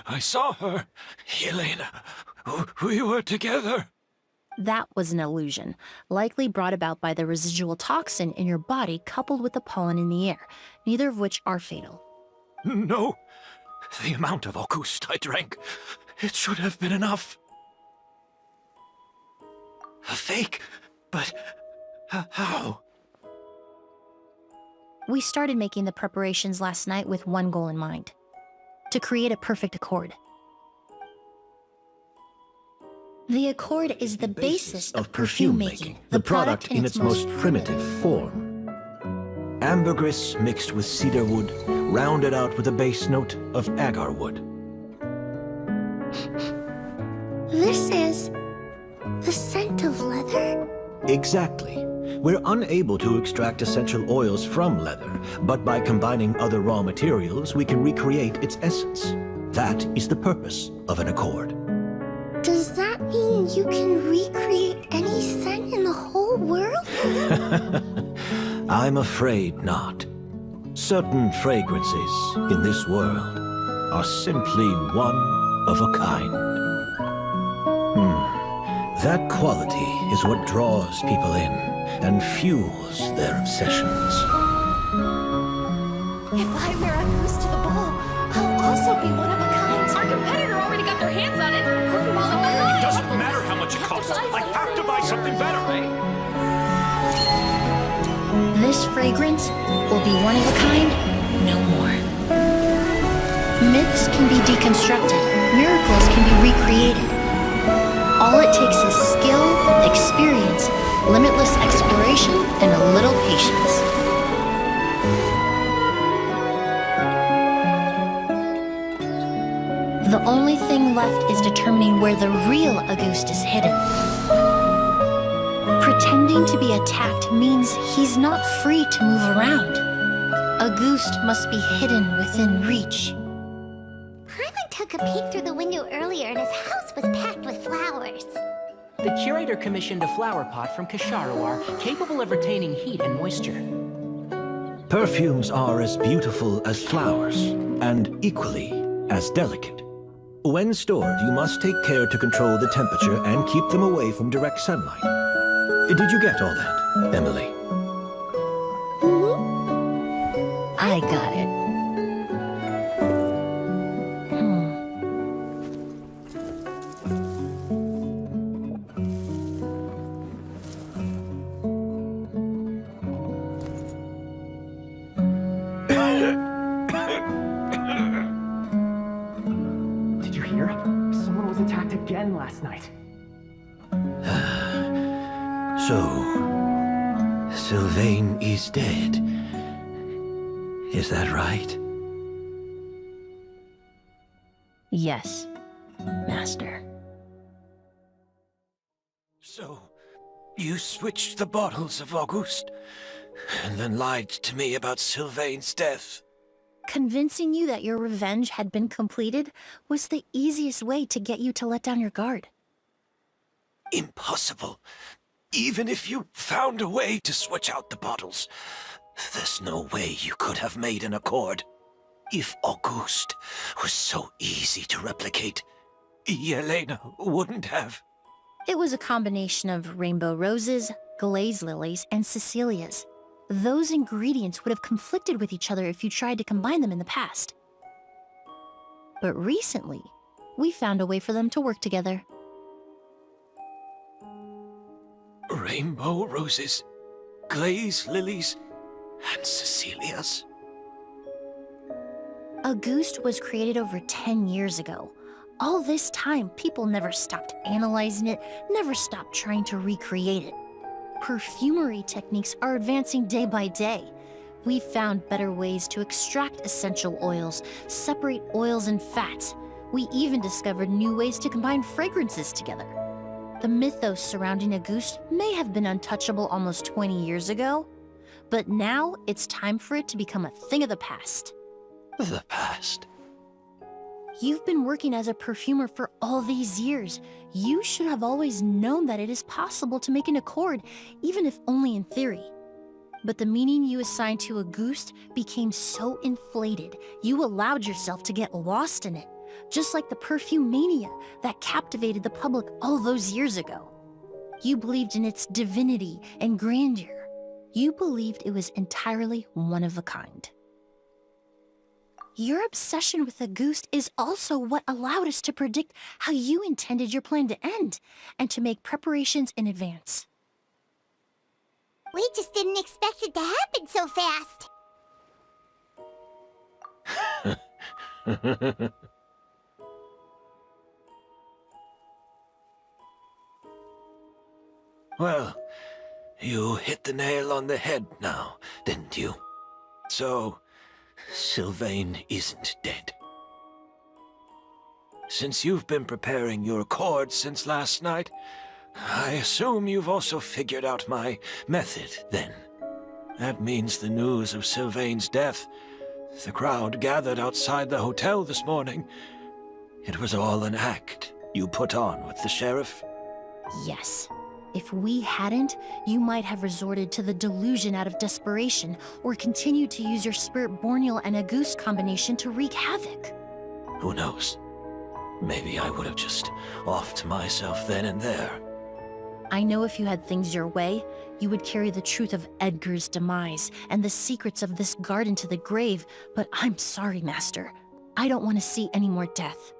I saw her. Yelena, we were together. That was an illusion, likely brought about by the residual toxin in your body coupled with the pollen in the air, neither of which are fatal. No, the amount of Auguste I drank, it should have been enough. A fake? But how? We started making the preparations last night with one goal in mind: to create a perfect accord. The accord is the basis of perfume making, the product in its most primitive form. Ambergris mixed with cedar wood, rounded out with a base note of agar wood. This is the scent of leather? Exactly. We're unable to extract essential oils from leather, but by combining other raw materials, we can recreate its essence. That is the purpose of an accord. Does that mean you can recreate any scent in the whole world? I'm afraid not. Certain fragrances in this world are simply one of a kind. That quality is what draws people in and fuels their obsessions. If I wear a goose to the ball, I'll also be one of a kind. Our competitor already got their hands on it. It doesn't matter how much it costs. I have to buy something better. This fragrance will be one of a kind, no more. Myths can be deconstructed. Miracles can be recreated. All it takes is skill, experience, limitless exploration, and a little patience. The only thing left is determining where the real Auguste is hidden. Pretending to be attacked means he's not free to move around. Auguste must be hidden within reach. Paimon took a peek through the window earlier and his house was packed with flowers. The curator commissioned a flower pot from Kasharawar, capable of retaining heat and moisture. Perfumes are as beautiful as flowers, and equally as delicate. When stored, you must take care to control the temperature and keep them away from direct sunlight. Did you get all that, Emily? I got it. Did you hear? Someone was attacked again last night. So, Sylvain is dead. Is that right? Yes, Master. So, you switched the bottles of Auguste, and then lied to me about Sylvain's death. Convincing you that your revenge had been completed was the easiest way to get you to let down your guard. Impossible. Even if you found a way to switch out the bottles, there's no way you could have made an accord. If Auguste was so easy to replicate, Yelena wouldn't have. It was a combination of rainbow roses, glaze lilies, and Cecilias. Those ingredients would have conflicted with each other if you tried to combine them in the past. But recently, we found a way for them to work together. Rainbow roses, glaze lilies, and Cecilias. Auguste was created over 10 years ago. All this time, people never stopped analyzing it, never stopped trying to recreate it. Perfumery techniques are advancing day by day. We've found better ways to extract essential oils, separate oils and fats. We even discovered new ways to combine fragrances together. The mythos surrounding Auguste may have been untouchable almost 20 years ago, but now it's time for it to become a thing of the past. The past? You've been working as a perfumer for all these years. You should have always known that it is possible to make an accord, even if only in theory. But the meaning you assigned to Auguste became so inflated, you allowed yourself to get lost in it, just like the perfume mania that captivated the public all those years ago. You believed in its divinity and grandeur. You believed it was entirely one of a kind. Your obsession with Auguste is also what allowed us to predict how you intended your plan to end, and to make preparations in advance. We just didn't expect it to happen so fast. Well, you hit the nail on the head now, didn't you? So, Sylvain isn't dead. Since you've been preparing your accord since last night, I assume you've also figured out my method, then. That means the news of Sylvain's death, the crowd gathered outside the hotel this morning, it was all an act you put on with the sheriff? Yes. If we hadn't, you might have resorted to the delusion out of desperation, or continued to use your spirit borneal and Auguste combination to wreak havoc. Who knows? Maybe I would have just offed myself then and there. I know if you had things your way, you would carry the truth of Edgar's demise and the secrets of this garden to the grave, but I'm sorry, Master. I don't want to see any more death.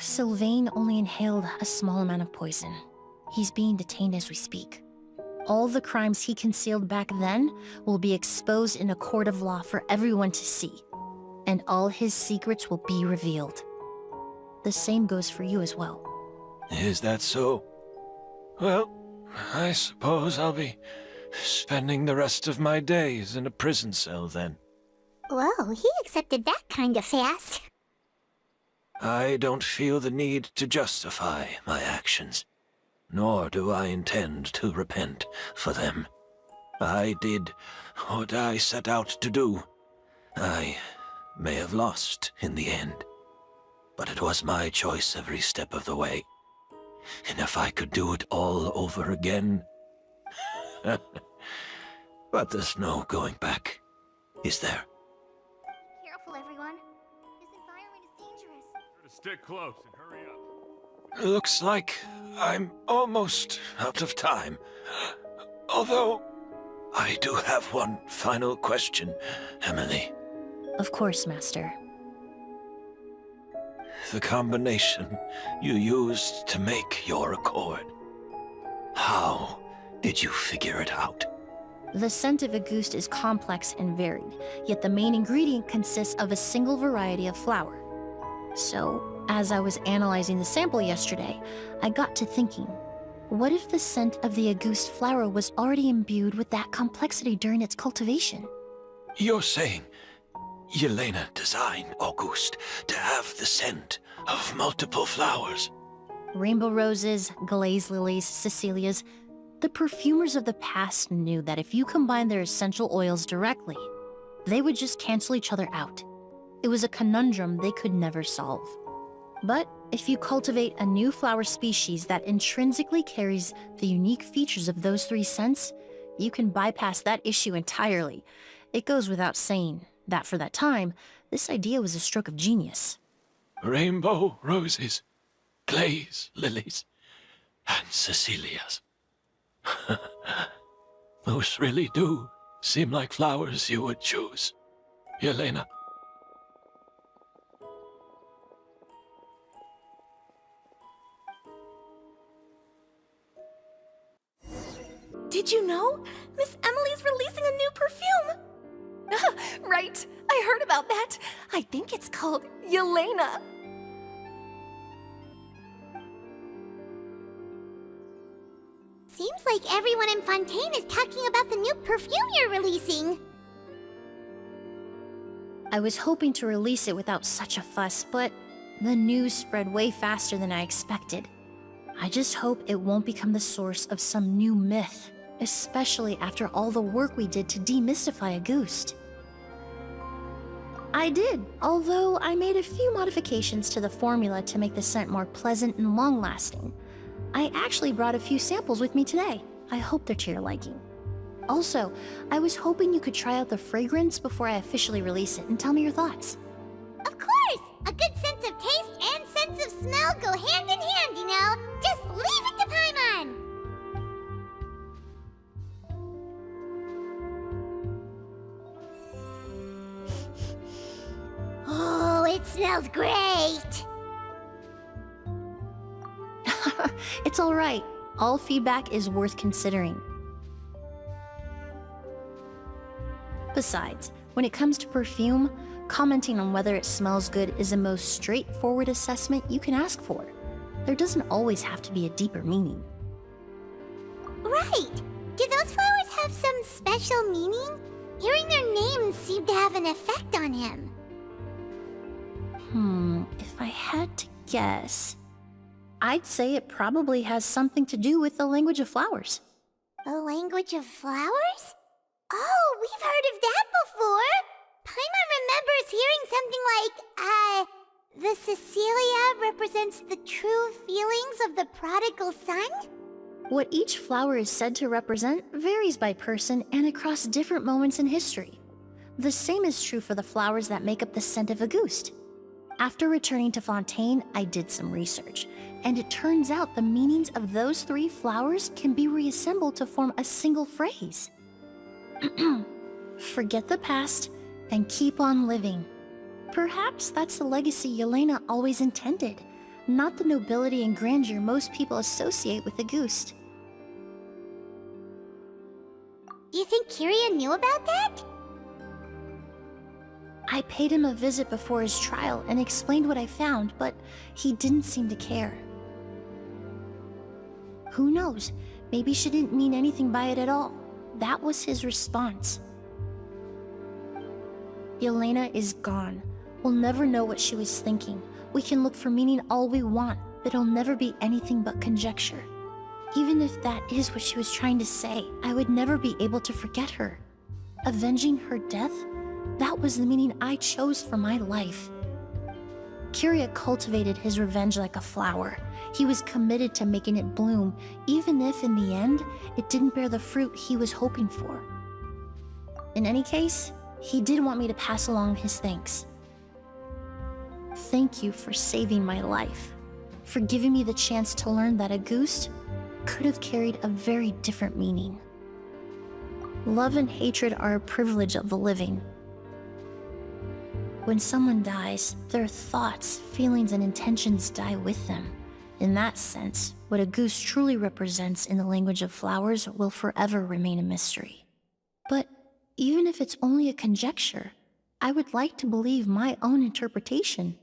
Sylvain only inhaled a small amount of poison. He's being detained as we speak. All the crimes he concealed back then will be exposed in a court of law for everyone to see, and all his secrets will be revealed. The same goes for you as well. Is that so? Well, I suppose I'll be spending the rest of my days in a prison cell then. Whoa, he accepted that kind of fast. I don't feel the need to justify my actions, nor do I intend to repent for them. I did what I set out to do. I may have lost in the end, but it was my choice every step of the way. And if I could do it all over again... But there's no going back, is there? Careful, everyone. This environment is dangerous. Stick close and hurry up. Looks like I'm almost out of time. Although, I do have one final question, Emilie. Of course, Master. The combination you used to make your accord. How did you figure it out? The scent of Auguste is complex and varied, yet the main ingredient consists of a single variety of flower. So, as I was analyzing the sample yesterday, I got to thinking, What if the scent of the Auguste flower was already imbued with that complexity during its cultivation? You're saying Yelena designed Auguste to have the scent of multiple flowers? Rainbow roses, glaze lilies, Cecilias. The perfumers of the past knew that if you combine their essential oils directly, they would just cancel each other out. It was a conundrum they could never solve. But if you cultivate a new flower species that intrinsically carries the unique features of those three scents, you can bypass that issue entirely. It goes without saying that for that time, this idea was a stroke of genius. Rainbow roses, glaze lilies, and Cecilias. Those really do seem like flowers you would choose, Yelena. Did you know? Miss Emilie's releasing a new perfume! Right, I heard about that. I think it's called Yelena. Seems like everyone in Fontaine is talking about the new perfume you're releasing. I was hoping to release it without such a fuss, but the news spread way faster than I expected. I just hope it won't become the source of some new myth, especially after all the work we did to demystify Auguste. I did, although I made a few modifications to the formula to make the scent more pleasant and long-lasting. I actually brought a few samples with me today. I hope they're to your liking. Also, I was hoping you could try out the fragrance before I officially release it and tell me your thoughts. Of course! A good sense of taste and sense of smell go hand in hand, you know? Just leave it to Paimon! Oh, it smells great! It's all right. All feedback is worth considering. Besides, when it comes to perfume, commenting on whether it smells good is the most straightforward assessment you can ask for. There doesn't always have to be a deeper meaning. Right! Do those flowers have some special meaning? Hearing their names seemed to have an effect on him. If I had to guess, I'd say it probably has something to do with the language of flowers. The language of flowers? Oh, we've heard of that before! Paimon remembers hearing something like, the Cecilia represents the true feelings of the prodigal son? What each flower is said to represent varies by person and across different moments in history. The same is true for the flowers that make up the scent of Auguste. After returning to Fontaine, I did some research, and it turns out the meanings of those three flowers can be reassembled to form a single phrase. Forget the past and keep on living. Perhaps that's the legacy Yelena always intended, not the nobility and grandeur most people associate with Auguste. Do you think Kyria knew about that? I paid him a visit before his trial and explained what I found, but he didn't seem to care. Who knows? Maybe she didn't mean anything by it at all. That was his response. Yelena is gone. We'll never know what she was thinking. We can look for meaning all we want, but it'll never be anything but conjecture. Even if that is what she was trying to say, I would never be able to forget her. Avenging her death? That was the meaning I chose for my life. Kyria cultivated his revenge like a flower. He was committed to making it bloom, even if in the end, it didn't bear the fruit he was hoping for. In any case, he did want me to pass along his thanks. Thank you for saving my life, for giving me the chance to learn that Auguste could have carried a very different meaning. Love and hatred are a privilege of the living. When someone dies, their thoughts, feelings, and intentions die with them. In that sense, what Auguste truly represents in the language of flowers will forever remain a mystery. But even if it's only a conjecture, I would like to believe my own interpretation.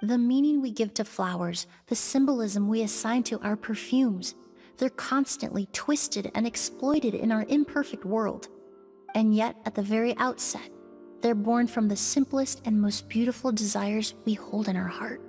The meaning we give to flowers, the symbolism we assign to our perfumes, They're constantly twisted and exploited in our imperfect world. And yet, at the very outset, they're born from the simplest and most beautiful desires we hold in our heart.